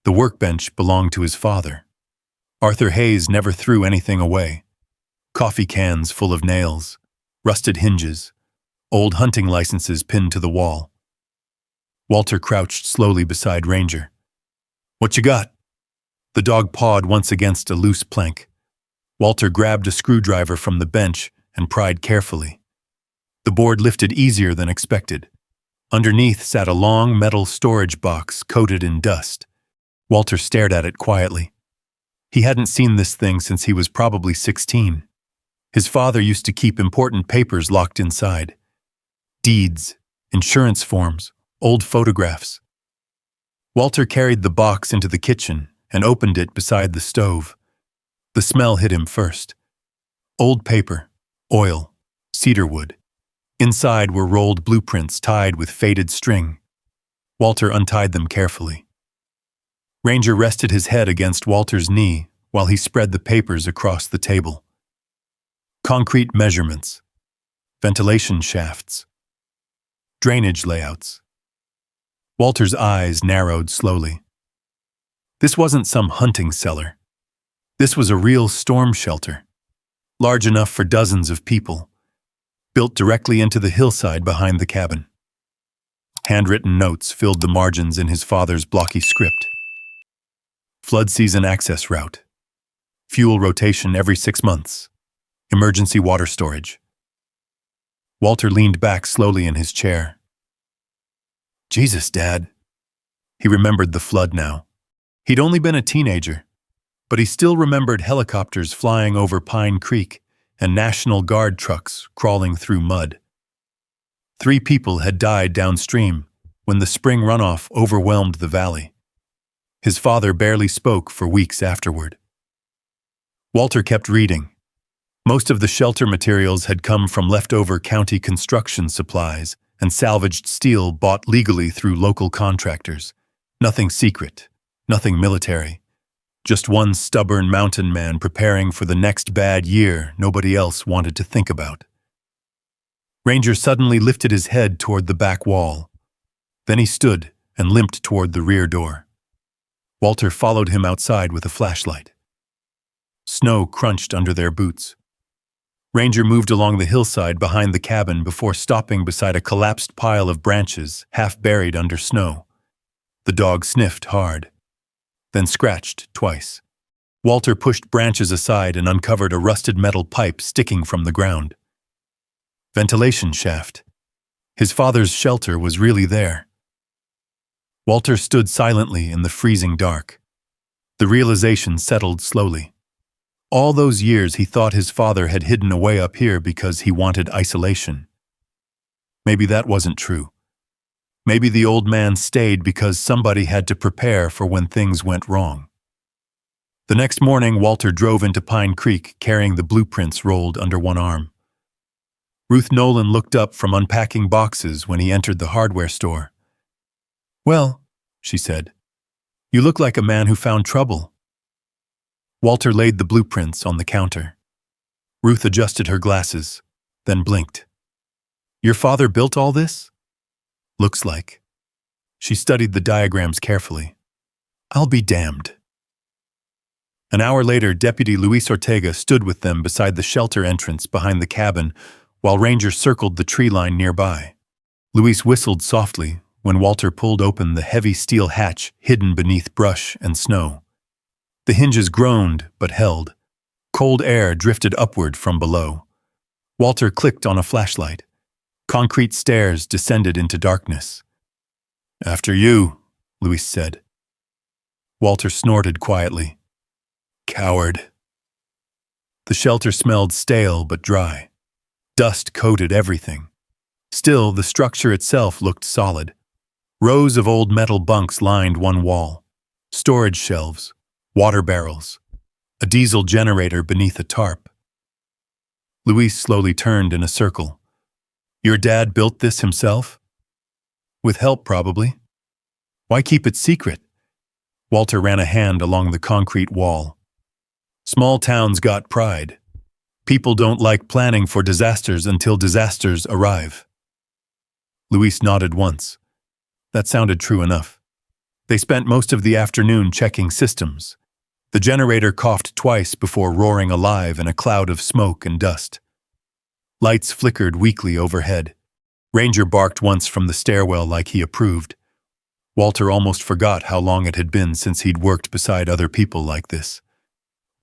The workbench belonged to his father. Arthur Hayes never threw anything away. Coffee cans full of nails, rusted hinges, old hunting licenses pinned to the wall. Walter crouched slowly beside Ranger. "What you got?" The dog pawed once against a loose plank. Walter grabbed a screwdriver from the bench and pried carefully. The board lifted easier than expected. Underneath sat a long metal storage box coated in dust. Walter stared at it quietly. He hadn't seen this thing since he was probably 16. His father used to keep important papers locked inside. Deeds, insurance forms, old photographs. Walter carried the box into the kitchen and opened it beside the stove. The smell hit him first. Old paper, oil, cedar wood. Inside were rolled blueprints tied with faded string. Walter untied them carefully. Ranger rested his head against Walter's knee while he spread the papers across the table. Concrete measurements, ventilation shafts, drainage layouts. Walter's eyes narrowed slowly. This wasn't some hunting cellar. This was a real storm shelter, large enough for dozens of people, built directly into the hillside behind the cabin. Handwritten notes filled the margins in his father's blocky script. Flood season access route. Fuel rotation every 6 months. Emergency water storage. Walter leaned back slowly in his chair. "Jesus, Dad." He remembered the flood now. He'd only been a teenager, but he still remembered helicopters flying over Pine Creek and National Guard trucks crawling through mud. 3 people had died downstream when the spring runoff overwhelmed the valley. His father barely spoke for weeks afterward. Walter kept reading. Most of the shelter materials had come from leftover county construction supplies and salvaged steel bought legally through local contractors. Nothing secret, nothing military. Just one stubborn mountain man preparing for the next bad year nobody else wanted to think about. Ranger suddenly lifted his head toward the back wall. Then he stood and limped toward the rear door. Walter followed him outside with a flashlight. Snow crunched under their boots. Ranger moved along the hillside behind the cabin before stopping beside a collapsed pile of branches half buried under snow. The dog sniffed hard, then scratched twice. Walter pushed branches aside and uncovered a rusted metal pipe sticking from the ground. Ventilation shaft. His father's shelter was really there. Walter stood silently in the freezing dark. The realization settled slowly. All those years he thought his father had hidden away up here because he wanted isolation. Maybe that wasn't true. Maybe the old man stayed because somebody had to prepare for when things went wrong. The next morning, Walter drove into Pine Creek carrying the blueprints rolled under one arm. Ruth Nolan looked up from unpacking boxes when he entered the hardware store. "Well," she said, "you look like a man who found trouble." Walter laid the blueprints on the counter. Ruth adjusted her glasses, then blinked. "Your father built all this?" "Looks like." She studied the diagrams carefully. "I'll be damned." An hour later, Deputy Luis Ortega stood with them beside the shelter entrance behind the cabin while Ranger circled the tree line nearby. Luis whistled softly when Walter pulled open the heavy steel hatch hidden beneath brush and snow. The hinges groaned but held. Cold air drifted upward from below. Walter clicked on a flashlight. Concrete stairs descended into darkness. "After you," Luis said. Walter snorted quietly. "Coward." The shelter smelled stale but dry. Dust coated everything. Still, the structure itself looked solid. Rows of old metal bunks lined one wall. Storage shelves, water barrels, a diesel generator beneath a tarp. Luis slowly turned in a circle. "Your dad built this himself?" "With help, probably." "Why keep it secret?" Walter ran a hand along the concrete wall. Small towns got pride. People don't like planning for disasters until disasters arrive. Luis nodded once. That sounded true enough. They spent most of the afternoon checking systems. The generator coughed twice before roaring alive in a cloud of smoke and dust. Lights flickered weakly overhead. Ranger barked once from the stairwell like he approved. Walter almost forgot how long it had been since he'd worked beside other people like this.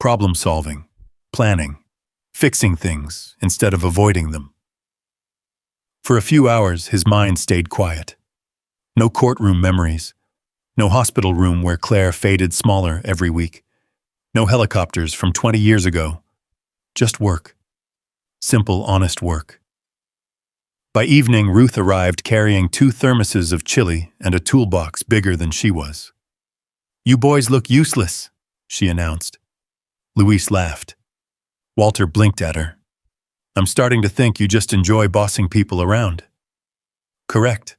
Problem solving, planning, fixing things instead of avoiding them. For a few hours, his mind stayed quiet. No courtroom memories. No hospital room where Claire faded smaller every week. No helicopters from 20 years ago. Just work. Simple, honest work. By evening, Ruth arrived carrying 2 thermoses of chili and a toolbox bigger than she was. "You boys look useless," she announced. Luis laughed. Walter blinked at her. "I'm starting to think you just enjoy bossing people around." "Correct."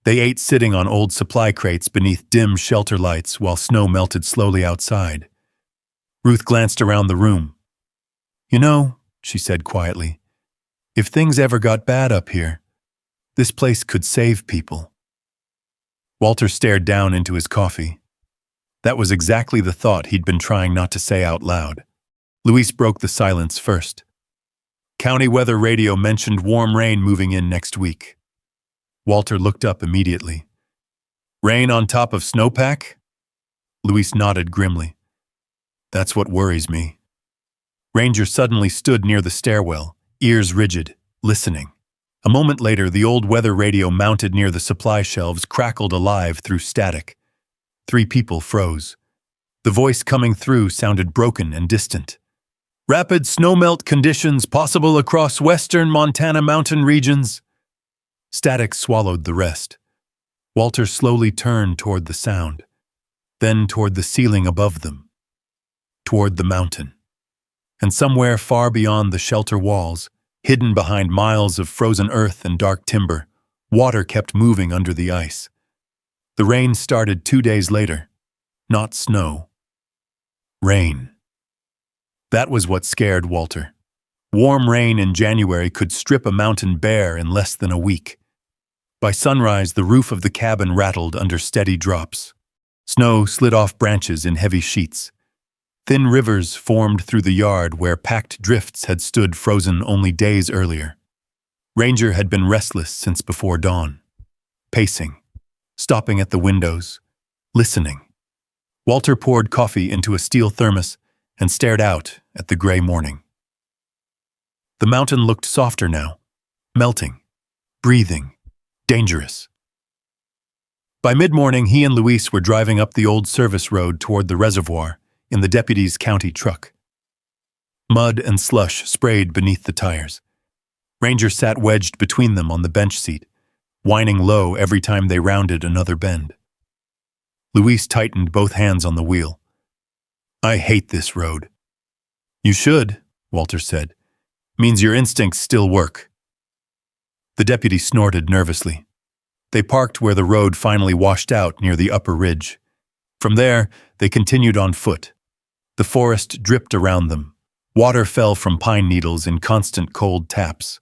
They ate sitting on old supply crates beneath dim shelter lights while snow melted slowly outside. Ruth glanced around the room. "You know," she said quietly, "if things ever got bad up here, this place could save people." Walter stared down into his coffee. That was exactly the thought he'd been trying not to say out loud. Luis broke the silence first. "County weather radio mentioned warm rain moving in next week." Walter looked up immediately. "Rain on top of snowpack?" Luis nodded grimly. "That's what worries me." Ranger suddenly stood near the stairwell, ears rigid, listening. A moment later, the old weather radio mounted near the supply shelves crackled alive through static. 3 people froze. The voice coming through sounded broken and distant. "Rapid snowmelt conditions possible across western Montana mountain regions." Static swallowed the rest. Walter slowly turned toward the sound, then toward the ceiling above them, toward the mountain. And somewhere far beyond the shelter walls, hidden behind miles of frozen earth and dark timber, water kept moving under the ice. The rain started 2 days later. Not snow. Rain. That was what scared Walter. Warm rain in January could strip a mountain bare in less than a week. By sunrise, the roof of the cabin rattled under steady drops. Snow slid off branches in heavy sheets. Thin rivers formed through the yard where packed drifts had stood frozen only days earlier. Ranger had been restless since before dawn, pacing, stopping at the windows, listening. Walter poured coffee into a steel thermos and stared out at the gray morning. The mountain looked softer now, melting, breathing, dangerous. By mid-morning, he and Luis were driving up the old service road toward the reservoir in the deputy's county truck. Mud and slush sprayed beneath the tires. Ranger sat wedged between them on the bench seat, whining low every time they rounded another bend. Luis tightened both hands on the wheel. "I hate this road." "You should," Walter said. "Means your instincts still work." The deputy snorted nervously. They parked where the road finally washed out near the upper ridge. From there, they continued on foot. The forest dripped around them. Water fell from pine needles in constant cold taps.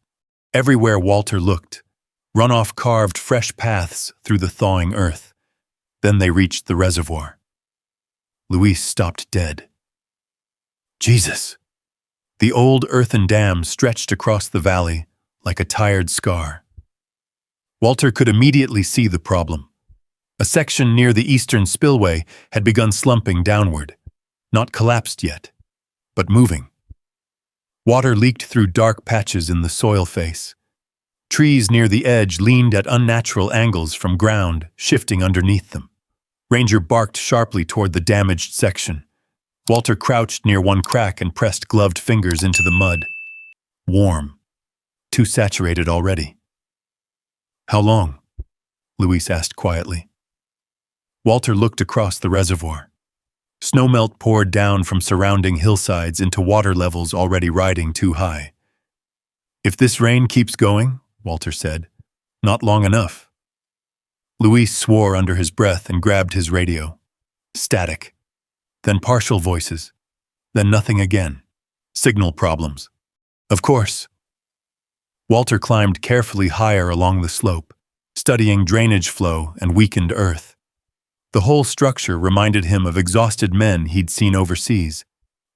Everywhere Walter looked, runoff carved fresh paths through the thawing earth. Then they reached the reservoir. Luis stopped dead. Jesus! The old earthen dam stretched across the valley like a tired scar. Walter could immediately see the problem. A section near the eastern spillway had begun slumping downward, not collapsed yet, but moving. Water leaked through dark patches in the soil face. Trees near the edge leaned at unnatural angles from ground, shifting underneath them. Ranger barked sharply toward the damaged section. Walter crouched near one crack and pressed gloved fingers into the mud. Warm. Too saturated already. "How long?" Luis asked quietly. Walter looked across the reservoir. Snowmelt poured down from surrounding hillsides into water levels already riding too high. "If this rain keeps going," Walter said, "not long enough." Luis swore under his breath and grabbed his radio. Static. Then partial voices. Then nothing again. Signal problems. Of course. Walter climbed carefully higher along the slope, studying drainage flow and weakened earth. The whole structure reminded him of exhausted men he'd seen overseas,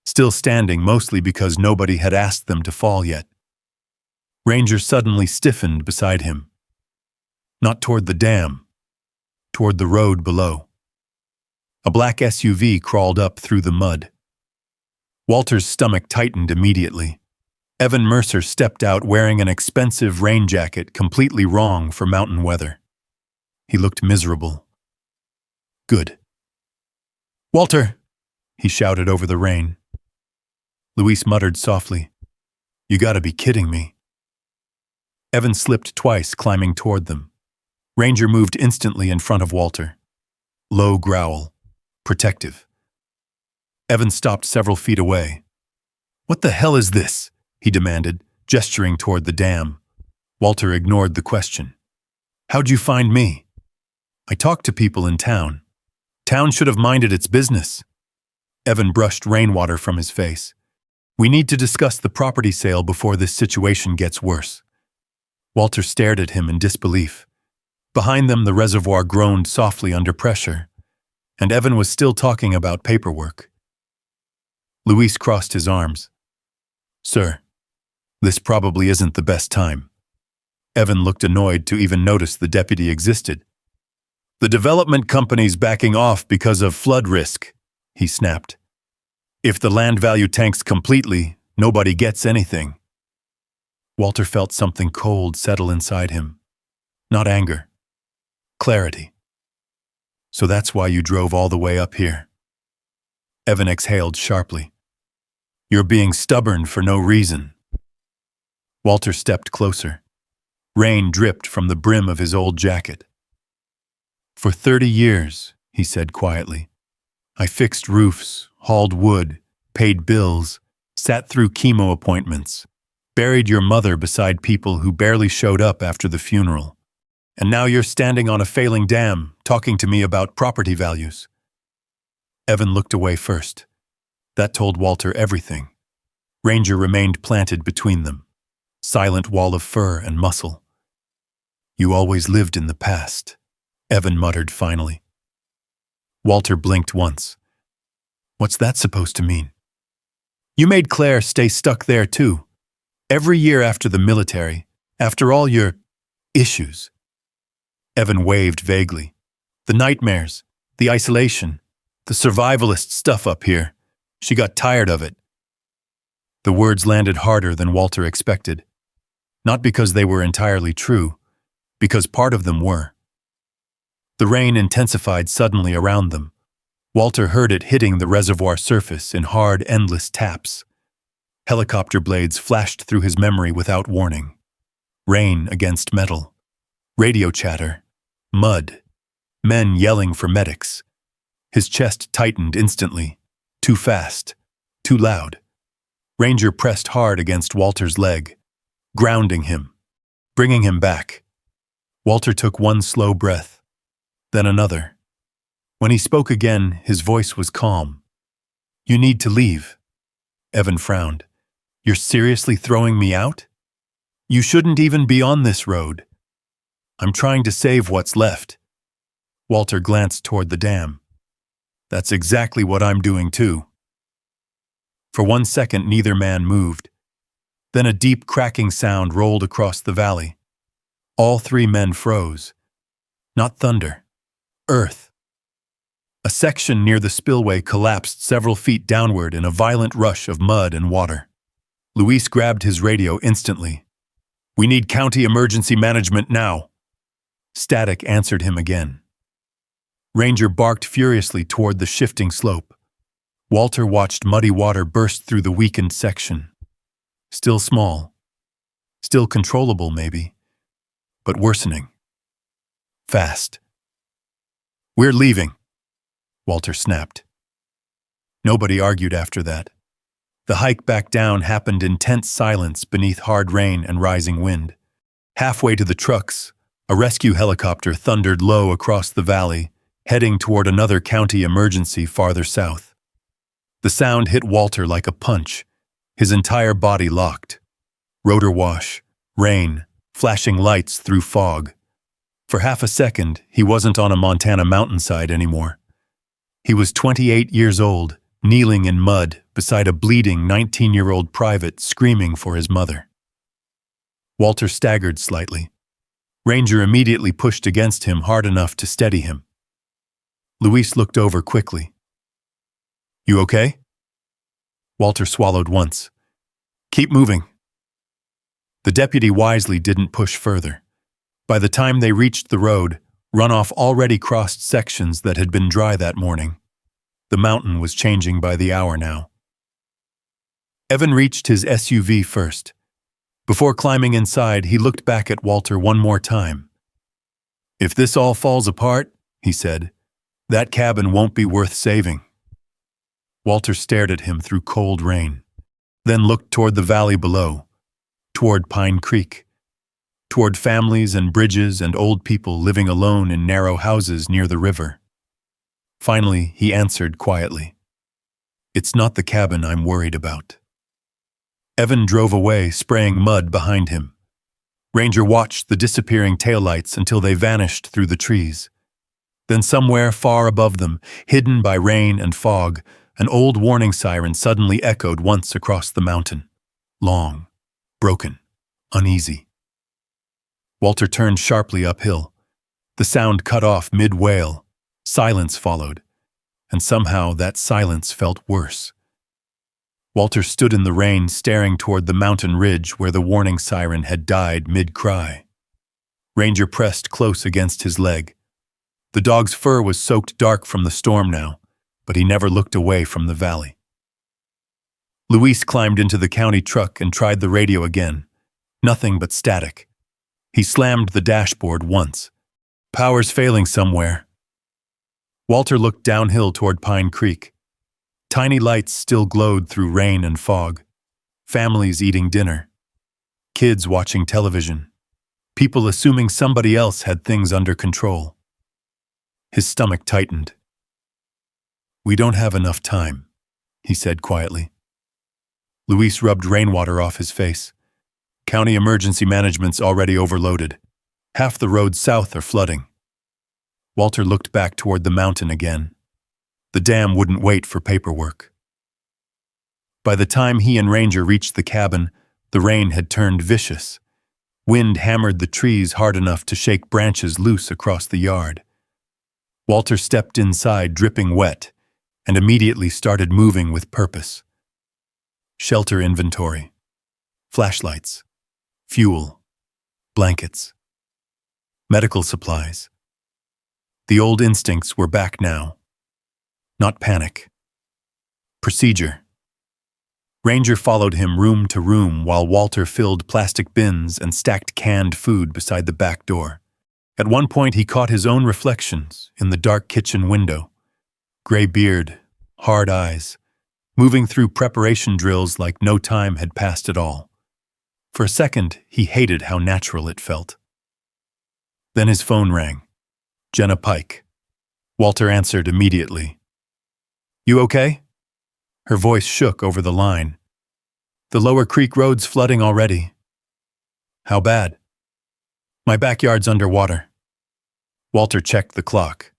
still standing mostly because nobody had asked them to fall yet. Ranger suddenly stiffened beside him. Not toward the dam, toward the road below. A black SUV crawled up through the mud. Walter's stomach tightened immediately. Evan Mercer stepped out wearing an expensive rain jacket completely wrong for mountain weather. He looked miserable. Good. Walter, he shouted over the rain. Luis muttered softly, You gotta be kidding me. Evan slipped twice, climbing toward them. Ranger moved instantly in front of Walter. Low growl. Protective. Evan stopped several feet away. What the hell is this? He demanded, gesturing toward the dam. Walter ignored the question. How'd you find me? I talked to people in town. Town should have minded its business. Evan brushed rainwater from his face. We need to discuss the property sale before this situation gets worse. Walter stared at him in disbelief. Behind them, the reservoir groaned softly under pressure, and Evan was still talking about paperwork. Luis crossed his arms. Sir, this probably isn't the best time. Evan looked annoyed to even notice the deputy existed. The development company's backing off because of flood risk, he snapped. If the land value tanks completely, nobody gets anything. Walter felt something cold settle inside him. Not anger. Clarity. So that's why you drove all the way up here. Evan exhaled sharply. You're being stubborn for no reason. Walter stepped closer. Rain dripped from the brim of his old jacket. For 30 years, he said quietly, I fixed roofs, hauled wood, paid bills, sat through chemo appointments, buried your mother beside people who barely showed up after the funeral. And now you're standing on a failing dam, talking to me about property values. Evan looked away first. That told Walter everything. Ranger remained planted between them, silent wall of fur and muscle. You always lived in the past, Evan muttered finally. Walter blinked once. What's that supposed to mean? You made Claire stay stuck there too. Every year after the military, after all your issues. Evan waved vaguely. The nightmares, the isolation, the survivalist stuff up here. She got tired of it. The words landed harder than Walter expected. Not because they were entirely true, because part of them were. The rain intensified suddenly around them. Walter heard it hitting the reservoir surface in hard, endless taps. Helicopter blades flashed through his memory without warning. Rain against metal. Radio chatter. Mud. Men yelling for medics. His chest tightened instantly. Too fast. Too loud. Ranger pressed hard against Walter's leg, grounding him, bringing him back. Walter took one slow breath, then another. When he spoke again, his voice was calm. You need to leave. Evan frowned. You're seriously throwing me out? You shouldn't even be on this road. I'm trying to save what's left. Walter glanced toward the dam. That's exactly what I'm doing too. For 1 second, neither man moved. Then a deep cracking sound rolled across the valley. All three men froze. Not thunder. Earth. A section near the spillway collapsed several feet downward in a violent rush of mud and water. Luis grabbed his radio instantly. We need county emergency management now. Static answered him again. Ranger barked furiously toward the shifting slope. Walter watched muddy water burst through the weakened section. Still small. Still controllable, maybe. But worsening. Fast. We're leaving, Walter snapped. Nobody argued after that. The hike back down happened in tense silence beneath hard rain and rising wind. Halfway to the trucks, a rescue helicopter thundered low across the valley, heading toward another county emergency farther south. The sound hit Walter like a punch. His entire body locked. Rotor wash, rain, flashing lights through fog. For half a second, he wasn't on a Montana mountainside anymore. He was 28 years old, kneeling in mud beside a bleeding 19-year-old private screaming for his mother. Walter staggered slightly. Ranger immediately pushed against him hard enough to steady him. Luis looked over quickly. "You okay?" Walter swallowed once. "Keep moving." The deputy wisely didn't push further. By the time they reached the road, runoff already crossed sections that had been dry that morning. The mountain was changing by the hour now. Evan reached his SUV first. Before climbing inside, he looked back at Walter one more time. "If this all falls apart," he said, "that cabin won't be worth saving." Walter stared at him through cold rain, then looked toward the valley below, toward Pine Creek, toward families and bridges and old people living alone in narrow houses near the river. Finally, he answered quietly, "It's not the cabin I'm worried about." Evan drove away, spraying mud behind him. Ranger watched the disappearing taillights until they vanished through the trees. Then somewhere far above them, hidden by rain and fog, an old warning siren suddenly echoed once across the mountain. Long, broken, uneasy. Walter turned sharply uphill. The sound cut off mid-wail. Silence followed, and somehow that silence felt worse. Walter stood in the rain, staring toward the mountain ridge where the warning siren had died mid-cry. Ranger pressed close against his leg. The dog's fur was soaked dark from the storm now, but he never looked away from the valley. Luis climbed into the county truck and tried the radio again. Nothing but static. He slammed the dashboard once. "Power's failing somewhere." Walter looked downhill toward Pine Creek. Tiny lights still glowed through rain and fog. Families eating dinner. Kids watching television. People assuming somebody else had things under control. His stomach tightened. "We don't have enough time," he said quietly. Luis rubbed rainwater off his face. "County emergency management's already overloaded. Half the roads south are flooding." Walter looked back toward the mountain again. The dam wouldn't wait for paperwork. By the time he and Ranger reached the cabin, the rain had turned vicious. Wind hammered the trees hard enough to shake branches loose across the yard. Walter stepped inside, dripping wet, and immediately started moving with purpose. Shelter inventory. Flashlights. Fuel. Blankets. Medical supplies. The old instincts were back now. Not panic. Procedure. Ranger followed him room to room while Walter filled plastic bins and stacked canned food beside the back door. At one point he caught his own reflections in the dark kitchen window. Gray beard, hard eyes, moving through preparation drills like no time had passed at all. For a second, he hated how natural it felt. Then his phone rang. Jenna Pike. Walter answered immediately. "You okay?" Her voice shook over the line. "The Lower Creek Road's flooding already." "How bad?" "My backyard's underwater." Walter checked the clock.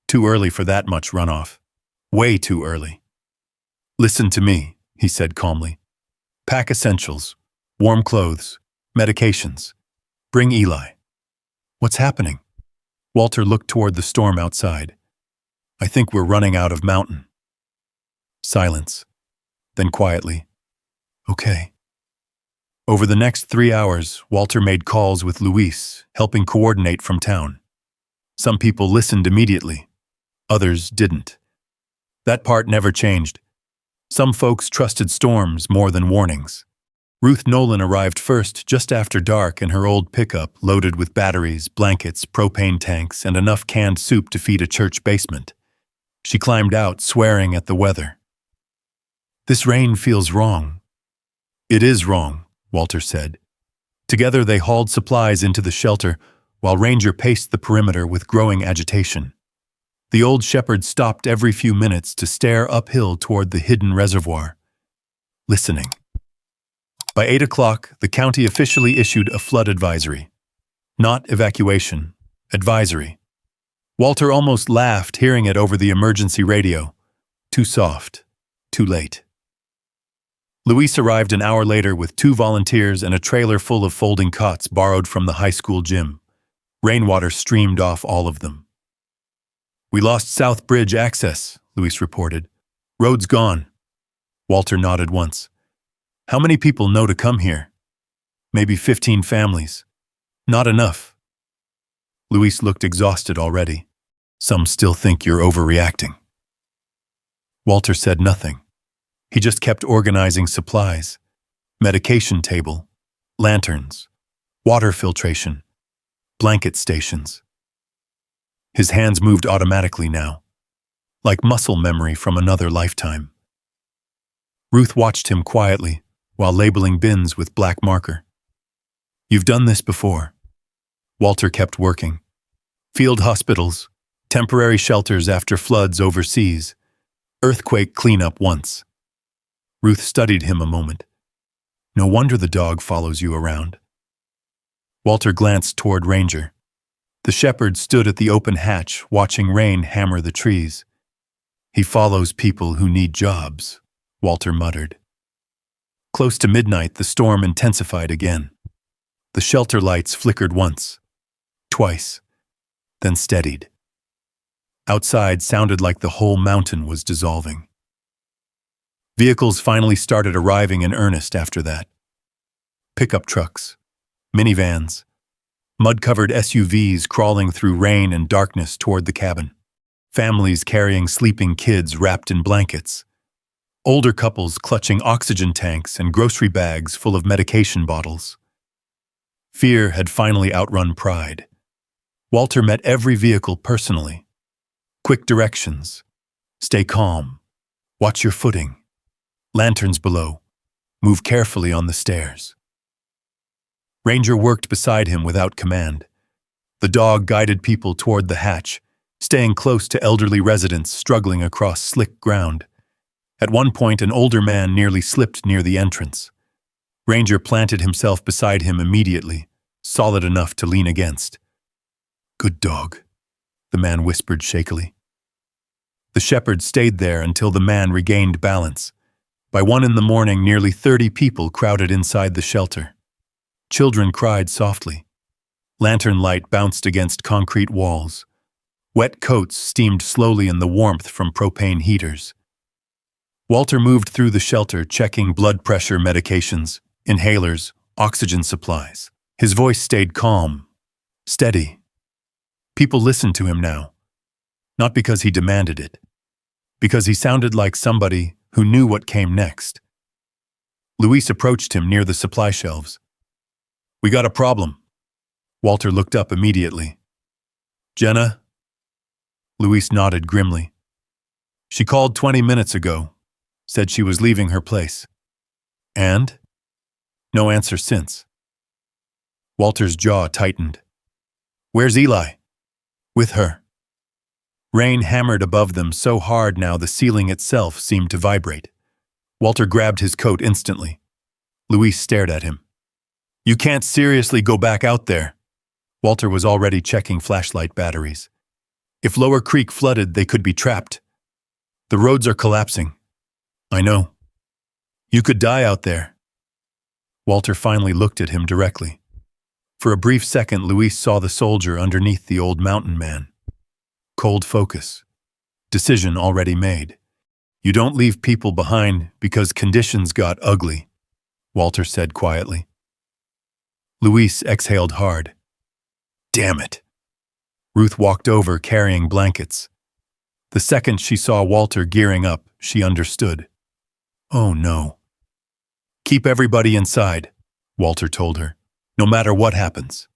Too early for that much runoff. Way too early. "Listen to me," he said calmly. "Pack essentials, warm clothes, medications. Bring Eli." "What's happening?" Walter looked toward the storm outside. "I think we're running out of mountain." Silence. Then quietly, "Okay." Over the next 3 hours, Walter made calls with Luis, helping coordinate from town. Some people listened immediately. Others didn't. That part never changed. Some folks trusted storms more than warnings. Ruth Nolan arrived first just after dark in her old pickup loaded with batteries, blankets, propane tanks, and enough canned soup to feed a church basement. She climbed out, swearing at the weather. "This rain feels wrong." "It is wrong," Walter said. Together they hauled supplies into the shelter, while Ranger paced the perimeter with growing agitation. The old shepherd stopped every few minutes to stare uphill toward the hidden reservoir, listening. By 8 o'clock, the county officially issued a flood advisory. Not evacuation, advisory. Walter almost laughed hearing it over the emergency radio. Too soft, too late. Luis arrived an hour later with 2 volunteers and a trailer full of folding cots borrowed from the high school gym. Rainwater streamed off all of them. "We lost South Bridge access," Luis reported. "Road's gone." Walter nodded once. "How many people know to come here?" "Maybe 15 families. Not enough." Luis looked exhausted already. "Some still think you're overreacting." Walter said nothing. He just kept organizing supplies. Medication table, lanterns, water filtration, blanket stations. His hands moved automatically now, like muscle memory from another lifetime. Ruth watched him quietly while labeling bins with black marker. "You've done this before." Walter kept working. Field hospitals, temporary shelters after floods overseas, earthquake cleanup once. Ruth studied him a moment. "No wonder the dog follows you around." Walter glanced toward Ranger. The shepherd stood at the open hatch, watching rain hammer the trees. "He follows people who need jobs," Walter muttered. Close to midnight, the storm intensified again. The shelter lights flickered once, twice, then steadied. Outside sounded like the whole mountain was dissolving. Vehicles finally started arriving in earnest after that. Pickup trucks, minivans, mud-covered SUVs crawling through rain and darkness toward the cabin. Families carrying sleeping kids wrapped in blankets. Older couples clutching oxygen tanks and grocery bags full of medication bottles. Fear had finally outrun pride. Walter met every vehicle personally. Quick directions. Stay calm. Watch your footing. Lanterns below. Move carefully on the stairs. Ranger worked beside him without command. The dog guided people toward the hatch, staying close to elderly residents struggling across slick ground. At one point, an older man nearly slipped near the entrance. Ranger planted himself beside him immediately, solid enough to lean against. "Good dog," the man whispered shakily. The shepherd stayed there until the man regained balance. By 1 in the morning, nearly 30 people crowded inside the shelter. Children cried softly. Lantern light bounced against concrete walls. Wet coats steamed slowly in the warmth from propane heaters. Walter moved through the shelter, checking blood pressure medications, inhalers, oxygen supplies. His voice stayed calm, steady. People listened to him now, not because he demanded it, because he sounded like somebody who knew what came next. Luis approached him near the supply shelves. "We got a problem." Walter looked up immediately. "Jenna?" Luis nodded grimly. "She called 20 minutes ago, said she was leaving her place." "And?" "No answer since." Walter's jaw tightened. "Where's Eli?" "With her." Rain hammered above them so hard now the ceiling itself seemed to vibrate. Walter grabbed his coat instantly. Luis stared at him. "You can't seriously go back out there." Walter was already checking flashlight batteries. "If Lower Creek flooded, they could be trapped. The roads are collapsing." "I know." "You could die out there." Walter finally looked at him directly. For a brief second, Luis saw the soldier underneath the old mountain man. Cold focus. Decision already made. "You don't leave people behind because conditions got ugly," Walter said quietly. Luis exhaled hard. "Damn it." Ruth walked over carrying blankets. The second she saw Walter gearing up, she understood. "Oh no." "Keep everybody inside," Walter told her, "no matter what happens."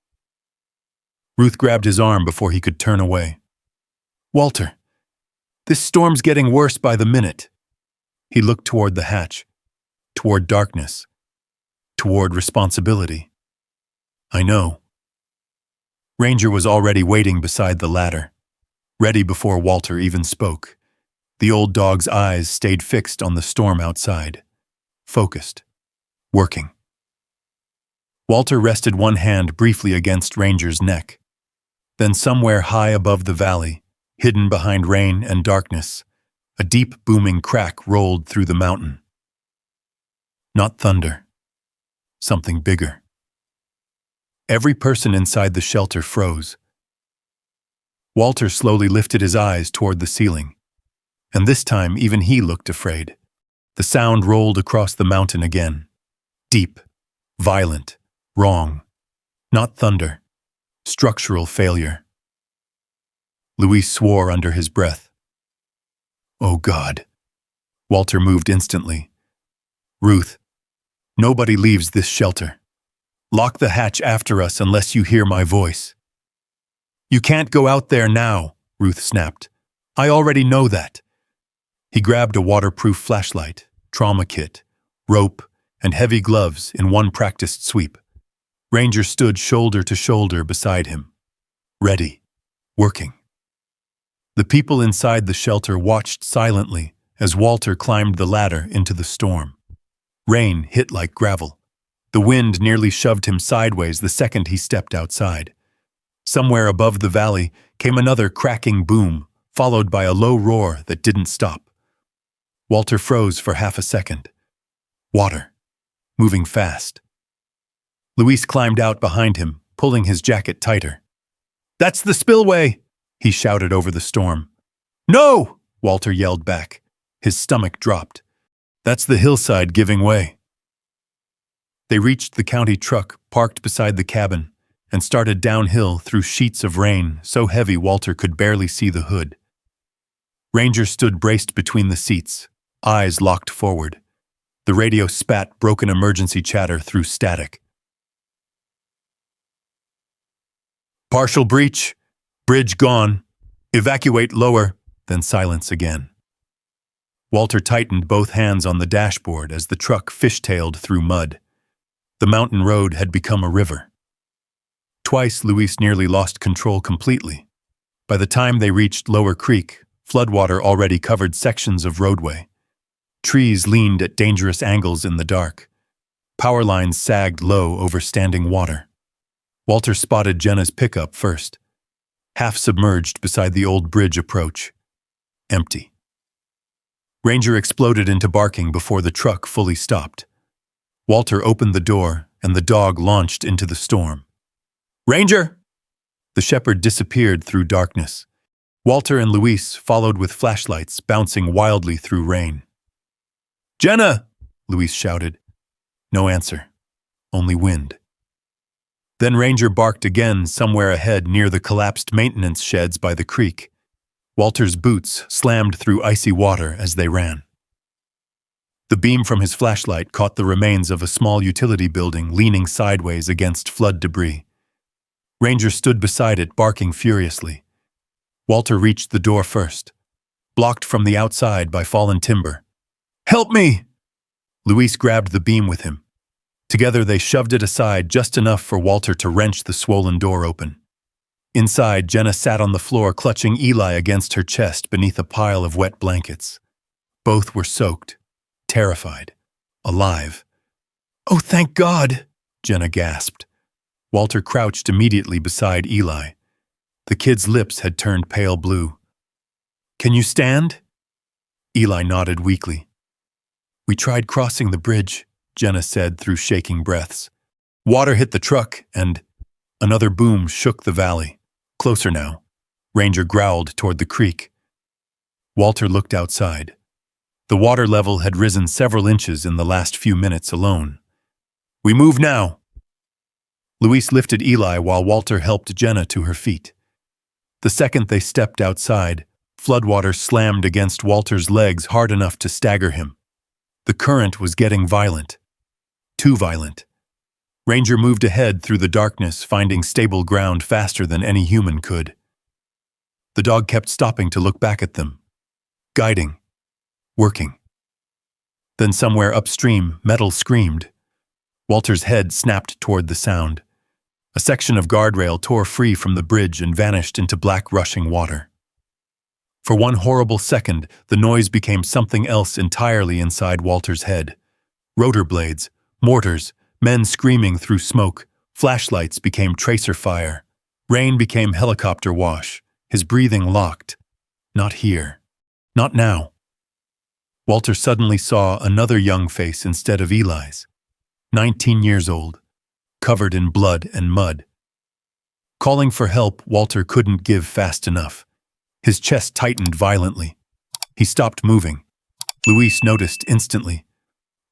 Ruth grabbed his arm before he could turn away. "Walter, this storm's getting worse by the minute." He looked toward the hatch, toward darkness, toward responsibility. "I know." Ranger was already waiting beside the ladder. ready before Walter even spoke. The old dog's eyes stayed fixed on the storm outside, focused, working. Walter rested one hand briefly against Ranger's neck. Then somewhere high above the valley, hidden behind rain and darkness, a deep booming crack rolled through the mountain. Not thunder. Something bigger. Every person inside the shelter froze. Walter slowly lifted his eyes toward the ceiling, and this time even he looked afraid. The sound rolled across the mountain again. Deep, violent, wrong. Not thunder. Structural failure. Luis swore under his breath. Oh God. Walter moved instantly. Ruth, nobody leaves this shelter. Lock the hatch after us unless you hear my voice. You can't go out there now, Ruth snapped. I already know that. He grabbed a waterproof flashlight, trauma kit, rope, and heavy gloves in one practiced sweep. Ranger stood shoulder to shoulder beside him, ready, working. The people inside the shelter watched silently as Walter climbed the ladder into the storm. Rain hit like gravel. The wind nearly shoved him sideways the second he stepped outside. Somewhere above the valley came another cracking boom, followed by a low roar that didn't stop. Walter froze for half a second. Water, moving fast. Luis climbed out behind him, pulling his jacket tighter. That's the spillway, he shouted over the storm. No, Walter yelled back. His stomach dropped. That's the hillside giving way. They reached the county truck parked beside the cabin and started downhill through sheets of rain so heavy Walter could barely see the hood. Ranger stood braced between the seats, eyes locked forward. The radio spat broken emergency chatter through static. Partial breach. Bridge gone. Evacuate lower. Then silence again. Walter tightened both hands on the dashboard as the truck fishtailed through mud. The mountain road had become a river. Twice Luis nearly lost control completely. By the time they reached Lower Creek, floodwater already covered sections of roadway. Trees leaned at dangerous angles in the dark. Power lines sagged low over standing water. Walter spotted Jenna's pickup first, half submerged beside the old bridge approach. Empty. Ranger exploded into barking before the truck fully stopped. Walter opened the door, and the dog launched into the storm. Ranger! The shepherd disappeared through darkness. Walter and Luis followed with flashlights, bouncing wildly through rain. Jenna! Luis shouted. No answer. Only wind. Then Ranger barked again somewhere ahead near the collapsed maintenance sheds by the creek. Walter's boots slammed through icy water as they ran. The beam from his flashlight caught the remains of a small utility building leaning sideways against flood debris. Ranger stood beside it, barking furiously. Walter reached the door first, blocked from the outside by fallen timber. Help me! Luis grabbed the beam with him. Together they shoved it aside just enough for Walter to wrench the swollen door open. Inside, Jenna sat on the floor clutching Eli against her chest beneath a pile of wet blankets. Both were soaked, terrified, alive. Oh, thank God, Jenna gasped. Walter crouched immediately beside Eli. The kid's lips had turned pale blue. Can you stand? Eli nodded weakly. We tried crossing the bridge, Jenna said through shaking breaths. Water hit the truck, and another boom shook the valley. Closer now. Ranger growled toward the creek. Walter looked outside. The water level had risen several inches in the last few minutes alone. We move now. Luis lifted Eli while Walter helped Jenna to her feet. The second they stepped outside, floodwater slammed against Walter's legs hard enough to stagger him. The current was getting violent. Too violent. Ranger moved ahead through the darkness, finding stable ground faster than any human could. The dog kept stopping to look back at them. Guiding. Working. Then somewhere upstream, metal screamed. Walter's head snapped toward the sound. A section of guardrail tore free from the bridge and vanished into black rushing water. For one horrible second, the noise became something else entirely inside Walter's head. Rotor blades, mortars, men screaming through smoke, flashlights became tracer fire. Rain became helicopter wash, his breathing locked. Not here. Not now. Walter suddenly saw another young face instead of Eli's. 19 years old, covered in blood and mud. Calling for help, Walter couldn't give fast enough. His chest tightened violently. He stopped moving. Luis noticed instantly.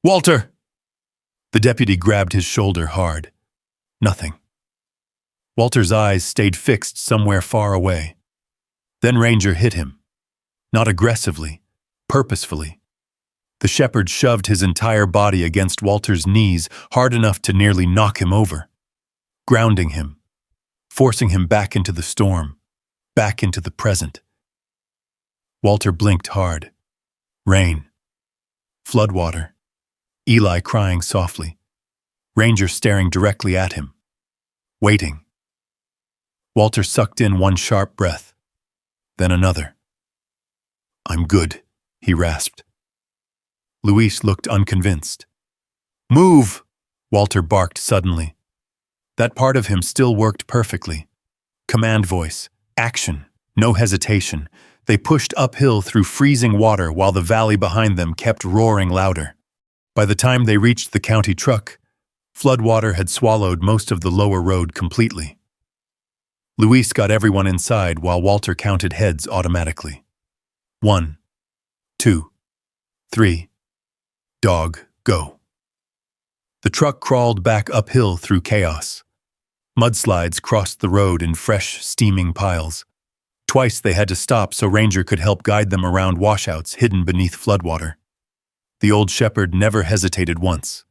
"Walter!" The deputy grabbed his shoulder hard. Nothing. Walter's eyes stayed fixed somewhere far away. Then Ranger hit him. Not aggressively, purposefully. The shepherd shoved his entire body against Walter's knees hard enough to nearly knock him over, grounding him, forcing him back into the storm, back into the present. Walter blinked hard. Rain. Floodwater. Eli crying softly. Ranger staring directly at him. Waiting. Walter sucked in one sharp breath, then another. "I'm good," he rasped. Luis looked unconvinced. "Move!" Walter barked suddenly. That part of him still worked perfectly. Command voice, action, no hesitation. They pushed uphill through freezing water while the valley behind them kept roaring louder. By the time they reached the county truck, floodwater had swallowed most of the lower road completely. Luis got everyone inside while Walter counted heads automatically. 1, 2, 3. Dog, go. The truck crawled back uphill through chaos. Mudslides crossed the road in fresh, steaming piles. Twice they had to stop so Ranger could help guide them around washouts hidden beneath floodwater. The old shepherd never hesitated once.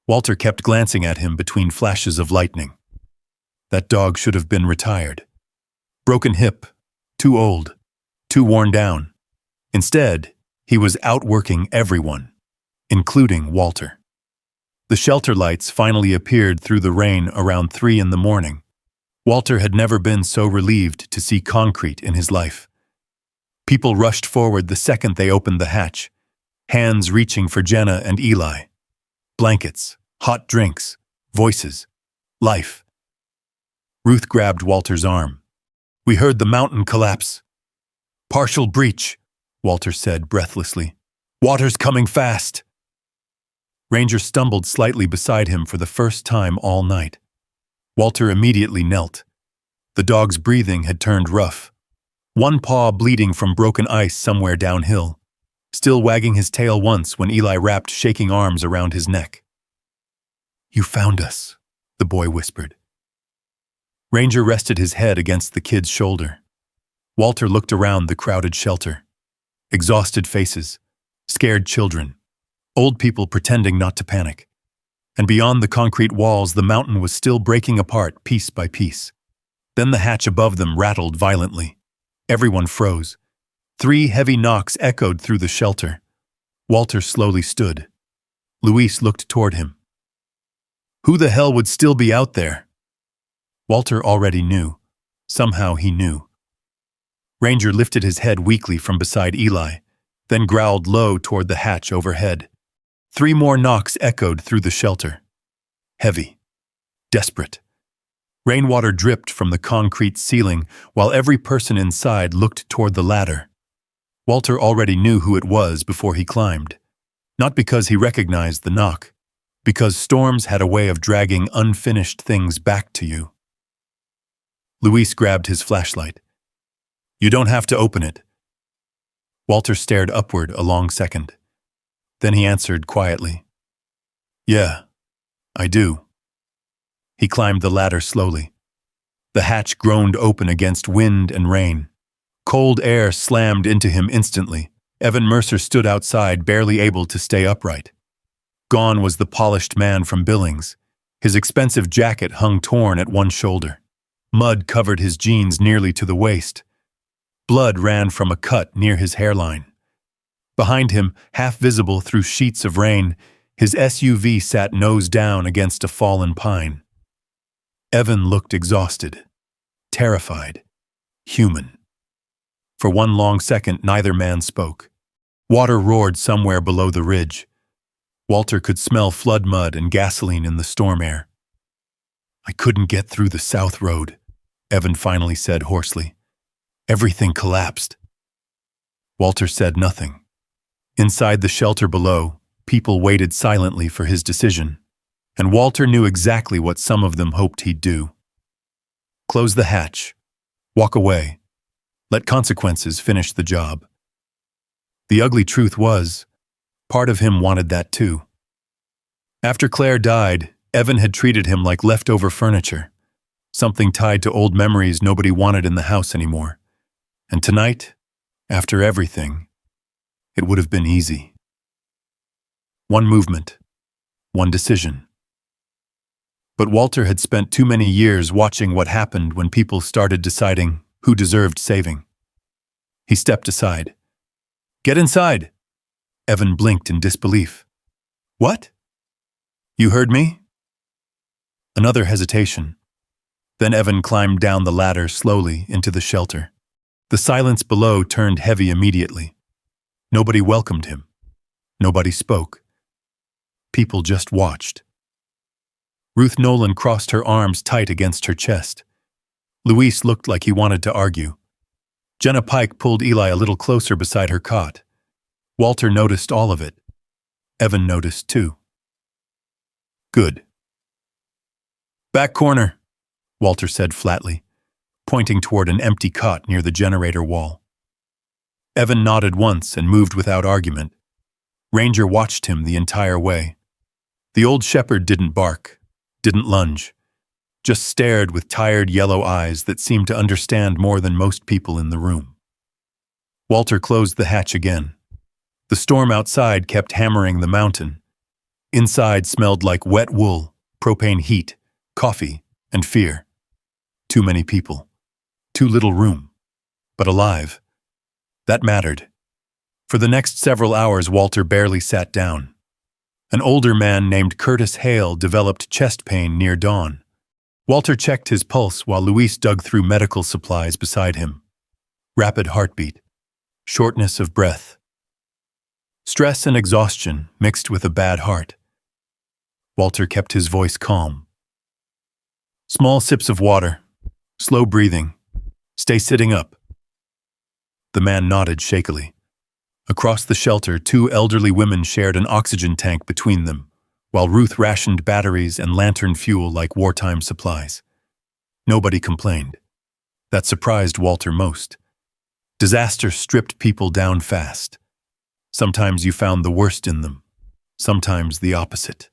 Walter kept glancing at him between flashes of lightning. That dog should have been retired. Broken hip, too old, too worn down. Instead, he was outworking everyone, including Walter. The shelter lights finally appeared through the rain around 3 in the morning. Walter had never been so relieved to see concrete in his life. People rushed forward the second they opened the hatch, hands reaching for Jenna and Eli. Blankets, hot drinks, voices, life. Ruth grabbed Walter's arm. "We heard the mountain collapse." "Partial breach," Walter said breathlessly. "Water's coming fast." Ranger stumbled slightly beside him for the first time all night. Walter immediately knelt. The dog's breathing had turned rough. One paw bleeding from broken ice somewhere downhill, still wagging his tail once when Eli wrapped shaking arms around his neck. "You found us," the boy whispered. Ranger rested his head against the kid's shoulder. Walter looked around the crowded shelter. Exhausted faces, scared children, old people pretending not to panic. And beyond the concrete walls, the mountain was still breaking apart piece by piece. Then the hatch above them rattled violently. Everyone froze. 3 heavy knocks echoed through the shelter. Walter slowly stood. Luis looked toward him. Who the hell would still be out there? Walter already knew. Somehow he knew. Ranger lifted his head weakly from beside Eli, then growled low toward the hatch overhead. 3 more knocks echoed through the shelter. Heavy. Desperate. Rainwater dripped from the concrete ceiling while every person inside looked toward the ladder. Walter already knew who it was before he climbed. Not because he recognized the knock, because storms had a way of dragging unfinished things back to you. Luis grabbed his flashlight. "You don't have to open it." Walter stared upward a long second. Then he answered quietly. "Yeah, I do." He climbed the ladder slowly. The hatch groaned open against wind and rain. Cold air slammed into him instantly. Evan Mercer stood outside, barely able to stay upright. Gone was the polished man from Billings. His expensive jacket hung torn at one shoulder. Mud covered his jeans nearly to the waist. Blood ran from a cut near his hairline. Behind him, half visible through sheets of rain, his SUV sat nose down against a fallen pine. Evan looked exhausted, terrified, human. For one long second, neither man spoke. Water roared somewhere below the ridge. Walter could smell flood mud and gasoline in the storm air. "I couldn't get through the south road," Evan finally said hoarsely. "Everything collapsed." Walter said nothing. Inside the shelter below, people waited silently for his decision, and Walter knew exactly what some of them hoped he'd do. Close the hatch. Walk away. Let consequences finish the job. The ugly truth was, part of him wanted that too. After Claire died, Evan had treated him like leftover furniture, something tied to old memories nobody wanted in the house anymore. And tonight, after everything, it would have been easy. One movement, one decision. But Walter had spent too many years watching what happened when people started deciding who deserved saving. He stepped aside. "Get inside!" Evan blinked in disbelief. "What? You heard me?" Another hesitation. Then Evan climbed down the ladder slowly into the shelter. The silence below turned heavy immediately. Nobody welcomed him. Nobody spoke. People just watched. Ruth Nolan crossed her arms tight against her chest. Luis looked like he wanted to argue. Jenna Pike pulled Eli a little closer beside her cot. Walter noticed all of it. Evan noticed too. "Good." "Back corner," Walter said flatly, pointing toward an empty cot near the generator wall. Evan nodded once and moved without argument. Ranger watched him the entire way. The old shepherd didn't bark, didn't lunge, just stared with tired yellow eyes that seemed to understand more than most people in the room. Walter closed the hatch again. The storm outside kept hammering the mountain. Inside smelled like wet wool, propane heat, coffee, and fear. Too many people. Too little room. But alive. That mattered. For the next several hours, Walter barely sat down. An older man named Curtis Hale developed chest pain near dawn. Walter checked his pulse while Luis dug through medical supplies beside him. Rapid heartbeat. Shortness of breath. Stress and exhaustion mixed with a bad heart. Walter kept his voice calm. "Small sips of water. Slow breathing. Stay sitting up." The man nodded shakily. Across the shelter, two elderly women shared an oxygen tank between them, while Ruth rationed batteries and lantern fuel like wartime supplies. Nobody complained. That surprised Walter most. Disaster stripped people down fast. Sometimes you found the worst in them, sometimes the opposite.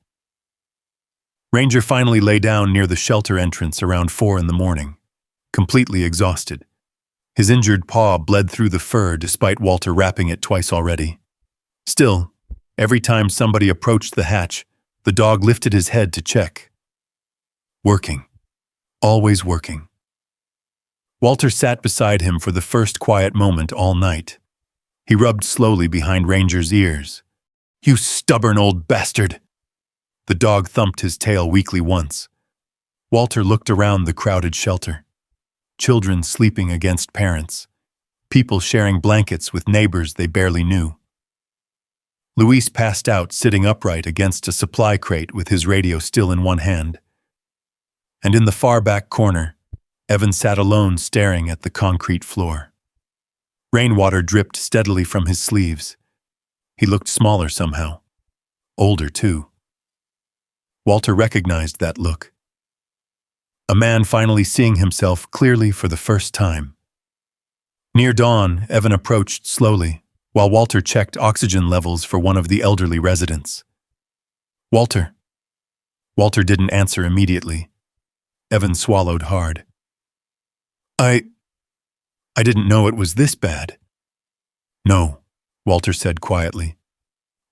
Ranger finally lay down near the shelter entrance around 4 a.m, completely exhausted. His injured paw bled through the fur despite Walter wrapping it twice already. Still, every time somebody approached the hatch, the dog lifted his head to check. Working. Always working. Walter sat beside him for the first quiet moment all night. He rubbed slowly behind Ranger's ears. "You stubborn old bastard!" The dog thumped his tail weakly once. Walter looked around the crowded shelter. Children sleeping against parents. People sharing blankets with neighbors they barely knew. Luis passed out sitting upright against a supply crate with his radio still in one hand. And in the far back corner, Evan sat alone staring at the concrete floor. Rainwater dripped steadily from his sleeves. He looked smaller somehow. Older, too. Walter recognized that look. A man finally seeing himself clearly for the first time. Near dawn, Evan approached slowly, while Walter checked oxygen levels for one of the elderly residents. "Walter." Walter didn't answer immediately. Evan swallowed hard. I didn't know it was this bad." "No," Walter said quietly.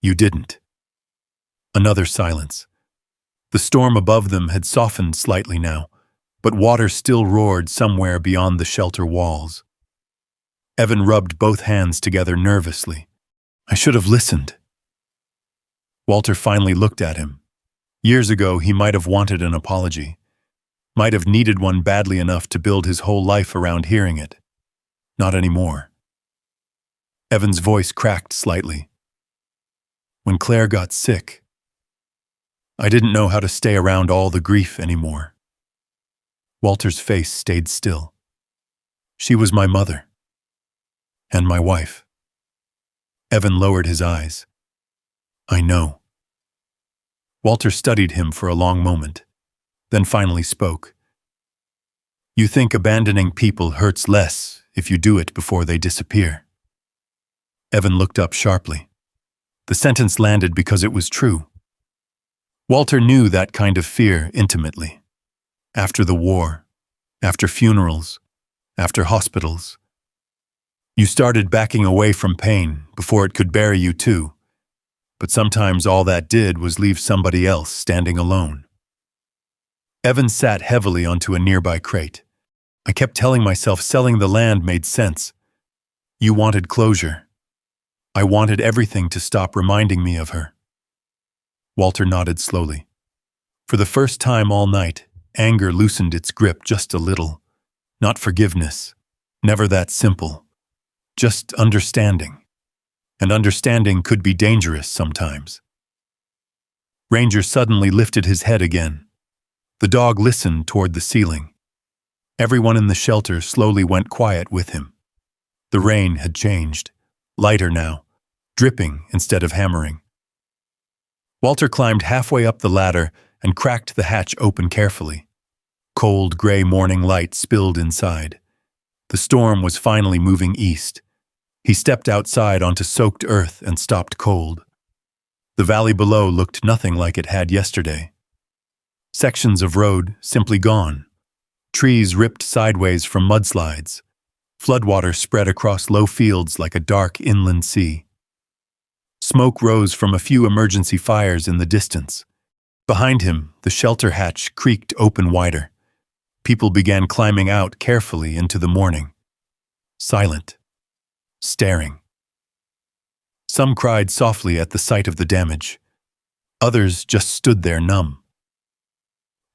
"You didn't." Another silence. The storm above them had softened slightly now, but water still roared somewhere beyond the shelter walls. Evan rubbed both hands together nervously. "I should have listened." Walter finally looked at him. Years ago, he might have wanted an apology. Might have needed one badly enough to build his whole life around hearing it. Not anymore. Evan's voice cracked slightly. When Claire got sick, I didn't know how to stay around all the grief anymore. Walter's face stayed still. She was my mother. And my wife. Evan lowered his eyes. I know. Walter studied him for a long moment, then finally spoke. You think abandoning people hurts less if you do it before they disappear. Evan looked up sharply. The sentence landed because it was true. Walter knew that kind of fear intimately. After the war, after funerals, after hospitals. You started backing away from pain before it could bury you too. But sometimes all that did was leave somebody else standing alone. Evan sat heavily onto a nearby crate. I kept telling myself selling the land made sense. You wanted closure. I wanted everything to stop reminding me of her. Walter nodded slowly. For the first time all night, anger loosened its grip just a little. Not forgiveness. Never that simple. Just understanding. And understanding could be dangerous sometimes. Ranger suddenly lifted his head again. The dog listened toward the ceiling. Everyone in the shelter slowly went quiet with him. The rain had changed. Lighter now, dripping instead of hammering. Walter climbed halfway up the ladder and cracked the hatch open carefully. Cold, gray morning light spilled inside. The storm was finally moving east. He stepped outside onto soaked earth and stopped cold. The valley below looked nothing like it had yesterday. Sections of road simply gone. Trees ripped sideways from mudslides. Floodwater spread across low fields like a dark inland sea. Smoke rose from a few emergency fires in the distance. Behind him, the shelter hatch creaked open wider. People began climbing out carefully into the morning. Silent. Staring. Some cried softly at the sight of the damage. Others just stood there numb.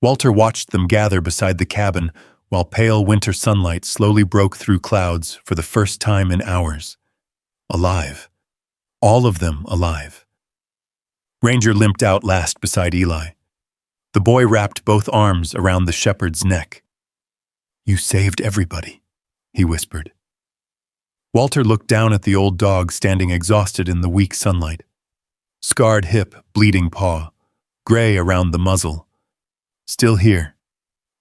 Walter watched them gather beside the cabin while pale winter sunlight slowly broke through clouds for the first time in hours. Alive. All of them alive. Ranger limped out last beside Eli. The boy wrapped both arms around the shepherd's neck. You saved everybody, he whispered. Walter looked down at the old dog standing exhausted in the weak sunlight. Scarred hip, bleeding paw, gray around the muzzle. Still here,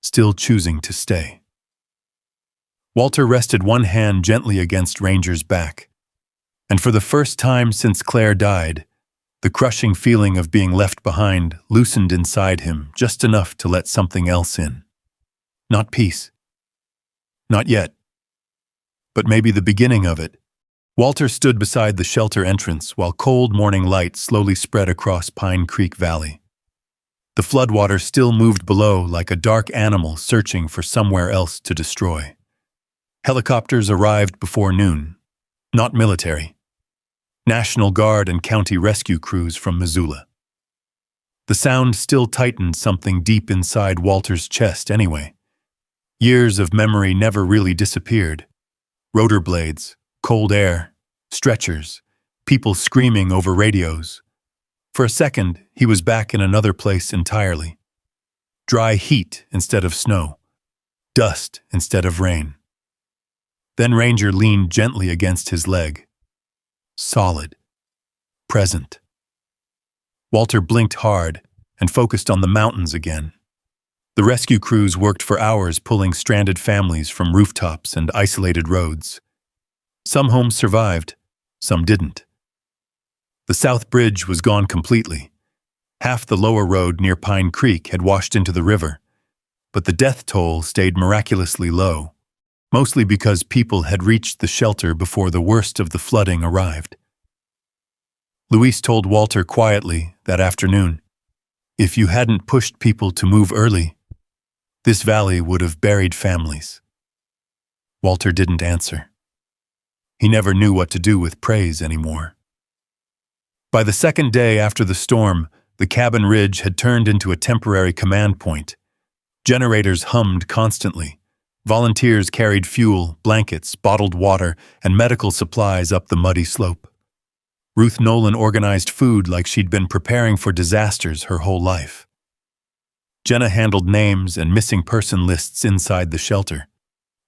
still choosing to stay. Walter rested one hand gently against Ranger's back. And for the first time since Claire died, the crushing feeling of being left behind loosened inside him just enough to let something else in. Not peace. Not yet. But maybe the beginning of it. Walter stood beside the shelter entrance while cold morning light slowly spread across Pine Creek Valley. The floodwater still moved below like a dark animal searching for somewhere else to destroy. Helicopters arrived before noon. Not military. National Guard and county rescue crews from Missoula. The sound still tightened something deep inside Walter's chest anyway. Years of memory never really disappeared. Rotor blades, cold air, stretchers, people screaming over radios. For a second, he was back in another place entirely. Dry heat instead of snow. Dust instead of rain. Then Ranger leaned gently against his leg. Solid. Present. Walter blinked hard and focused on the mountains again. The rescue crews worked for hours pulling stranded families from rooftops and isolated roads. Some homes survived, some didn't. The South Bridge was gone completely. Half the lower road near Pine Creek had washed into the river, but the death toll stayed miraculously low, mostly because people had reached the shelter before the worst of the flooding arrived. Luis told Walter quietly that afternoon, if you hadn't pushed people to move early, this valley would have buried families. Walter didn't answer. He never knew what to do with praise anymore. By the second day after the storm, the cabin ridge had turned into a temporary command point. Generators hummed constantly, Volunteers carried fuel, blankets, bottled water, and medical supplies up the muddy slope. Ruth Nolan organized food like she'd been preparing for disasters her whole life. Jenna handled names and missing person lists inside the shelter.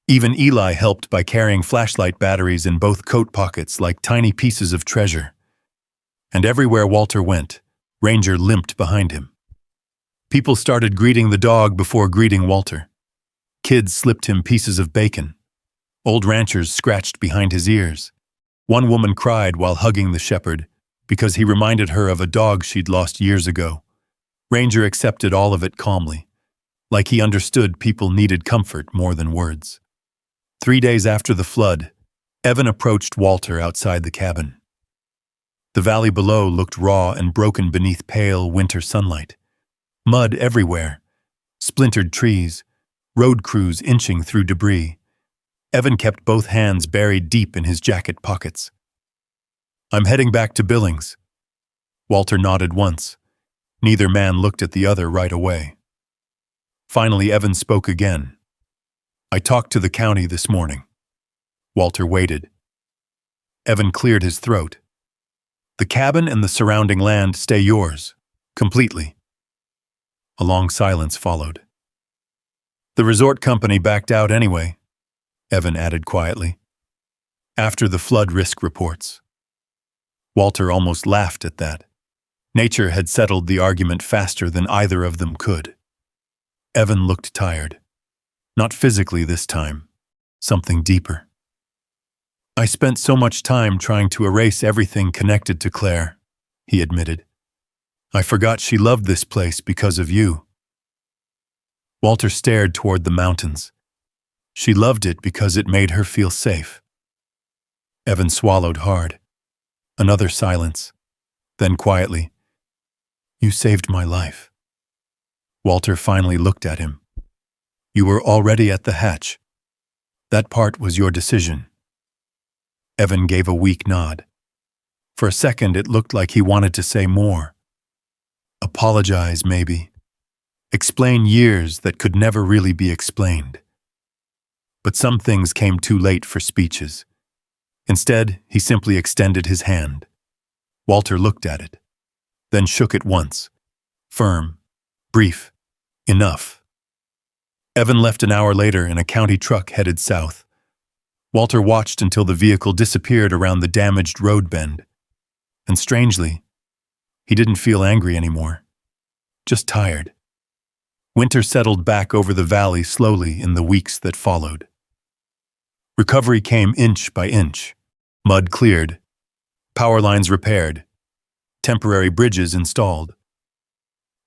Even Eli helped by carrying flashlight batteries in both coat pockets like tiny pieces of treasure. And everywhere Walter went, Ranger limped behind him. People started greeting the dog before greeting Walter. Kids slipped him pieces of bacon. Old ranchers scratched behind his ears. One woman cried while hugging the shepherd because he reminded her of a dog she'd lost years ago. Ranger accepted all of it calmly, like he understood people needed comfort more than words. 3 days after the flood, Evan approached Walter outside the cabin. The valley below looked raw and broken beneath pale winter sunlight. Mud everywhere, splintered trees, road crews inching through debris. Evan kept both hands buried deep in his jacket pockets. "I'm heading back to Billings." Walter nodded once. Neither man looked at the other right away. Finally, Evan spoke again. "I talked to the county this morning." Walter waited. Evan cleared his throat. "The cabin and the surrounding land stay yours, completely." A long silence followed. "The resort company backed out anyway," Evan added quietly. "After the flood risk reports." Walter almost laughed at that. Nature had settled the argument faster than either of them could. Evan looked tired. Not physically this time. Something deeper. "I spent so much time trying to erase everything connected to Claire," he admitted. "I forgot she loved this place because of you." Walter stared toward the mountains. She loved it because it made her feel safe. Evan swallowed hard. Another silence. Then quietly, "You saved my life." Walter finally looked at him. "You were already at the hatch. That part was your decision." Evan gave a weak nod. For a second, it looked like he wanted to say more. Apologize, maybe. Explain years that could never really be explained. But some things came too late for speeches. Instead, he simply extended his hand. Walter looked at it, then shook it once. Firm, brief, enough. Evan left an hour later in a county truck headed south. Walter watched until the vehicle disappeared around the damaged road bend. And strangely, he didn't feel angry anymore, just tired. Winter settled back over the valley slowly in the weeks that followed. Recovery came inch by inch. Mud cleared, power lines repaired, temporary bridges installed.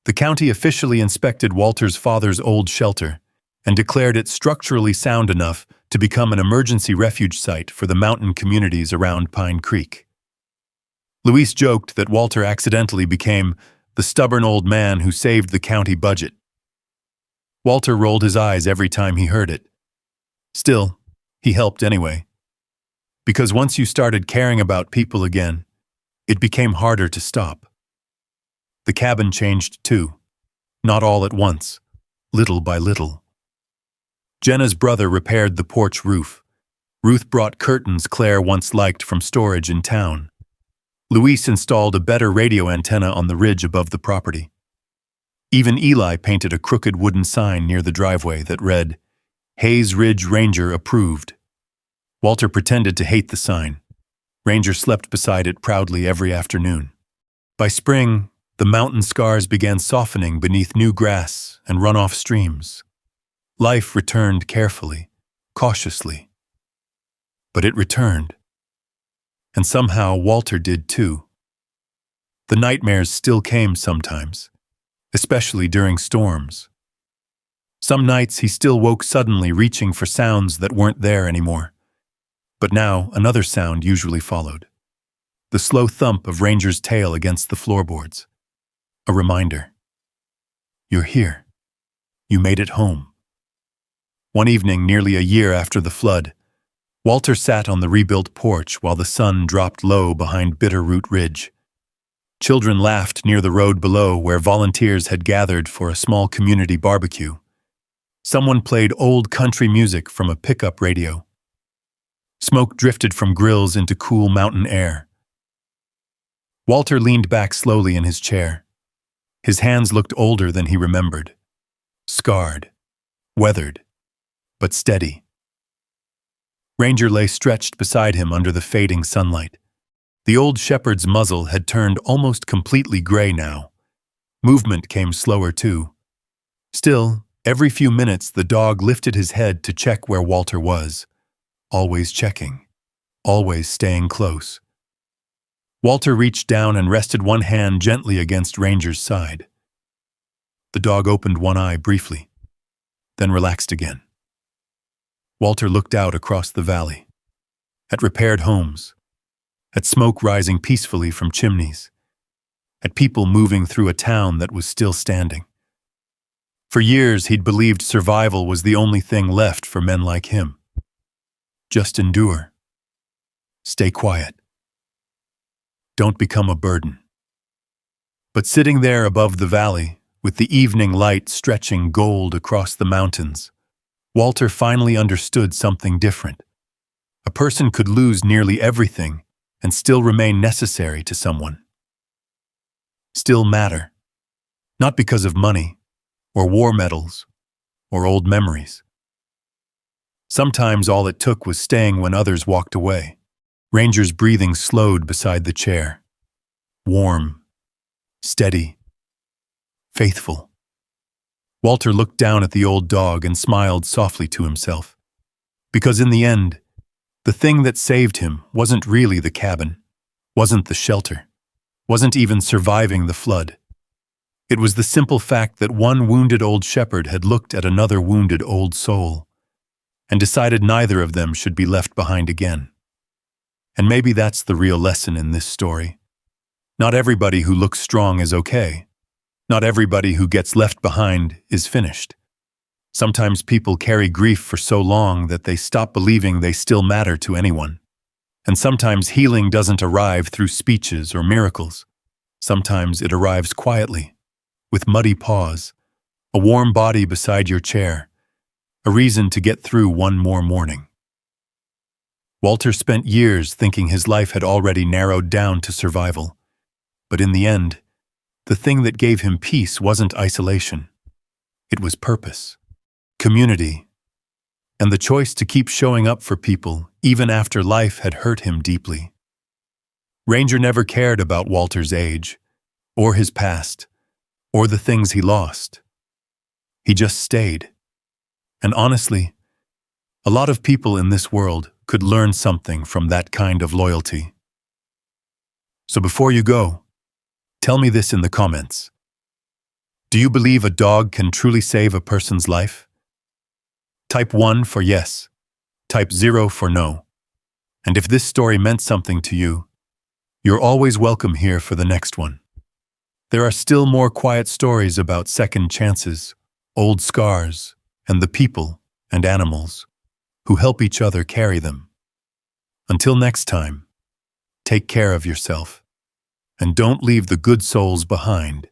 The county officially inspected Walter's father's old shelter and declared it structurally sound enough to become an emergency refuge site for the mountain communities around Pine Creek. Luis joked that Walter accidentally became the stubborn old man who saved the county budget. Walter rolled his eyes every time he heard it. Still, he helped anyway. Because once you started caring about people again, it became harder to stop. The cabin changed too. Not all at once, little by little. Jenna's brother repaired the porch roof. Ruth brought curtains Claire once liked from storage in town. Luis installed a better radio antenna on the ridge above the property. Even Eli painted a crooked wooden sign near the driveway that read, "Hayes Ridge Ranger Approved." Walter pretended to hate the sign. Ranger slept beside it proudly every afternoon. By spring, the mountain scars began softening beneath new grass and runoff streams. Life returned carefully, cautiously. But it returned. And somehow Walter did too. The nightmares still came sometimes, especially during storms. Some nights he still woke suddenly reaching for sounds that weren't there anymore. But now another sound usually followed. The slow thump of Ranger's tail against the floorboards. A reminder. You're here. You made it home. One evening, nearly a year after the flood, Walter sat on the rebuilt porch while the sun dropped low behind Bitterroot Ridge. Children laughed near the road below where volunteers had gathered for a small community barbecue. Someone played old country music from a pickup radio. Smoke drifted from grills into cool mountain air. Walter leaned back slowly in his chair. His hands looked older than he remembered. Scarred, weathered, but steady. Ranger lay stretched beside him under the fading sunlight. The old shepherd's muzzle had turned almost completely gray now. Movement came slower too. Still, every few minutes the dog lifted his head to check where Walter was. Always checking. Always staying close. Walter reached down and rested one hand gently against Ranger's side. The dog opened one eye briefly, then relaxed again. Walter looked out across the valley, at repaired homes, at smoke rising peacefully from chimneys, at people moving through a town that was still standing. For years he'd believed survival was the only thing left for men like him. Just endure. Stay quiet. Don't become a burden. But sitting there above the valley, with the evening light stretching gold across the mountains, Walter finally understood something different. A person could lose nearly everything and still remain necessary to someone. Still matter. Not because of money, or war medals, or old memories. Sometimes all it took was staying when others walked away. Ranger's breathing slowed beside the chair. Warm, steady, faithful. Walter looked down at the old dog and smiled softly to himself. Because in the end, the thing that saved him wasn't really the cabin, wasn't the shelter, wasn't even surviving the flood. It was the simple fact that one wounded old shepherd had looked at another wounded old soul and decided neither of them should be left behind again. And maybe that's the real lesson in this story. Not everybody who looks strong is okay. Not everybody who gets left behind is finished. Sometimes people carry grief for so long that they stop believing they still matter to anyone. And sometimes healing doesn't arrive through speeches or miracles. Sometimes it arrives quietly, with muddy paws, a warm body beside your chair, a reason to get through one more morning. Walter spent years thinking his life had already narrowed down to survival. But in the end, the thing that gave him peace wasn't isolation. It was purpose, community, and the choice to keep showing up for people even after life had hurt him deeply. Ranger never cared about Walter's age, or his past, or the things he lost. He just stayed. And honestly, a lot of people in this world could learn something from that kind of loyalty. So before you go, tell me this in the comments. Do you believe a dog can truly save a person's life? Type 1 for yes. Type 0 for no. And if this story meant something to you, you're always welcome here for the next one. There are still more quiet stories about second chances, old scars, and the people and animals who help each other carry them. Until next time, take care of yourself. And don't leave the good souls behind.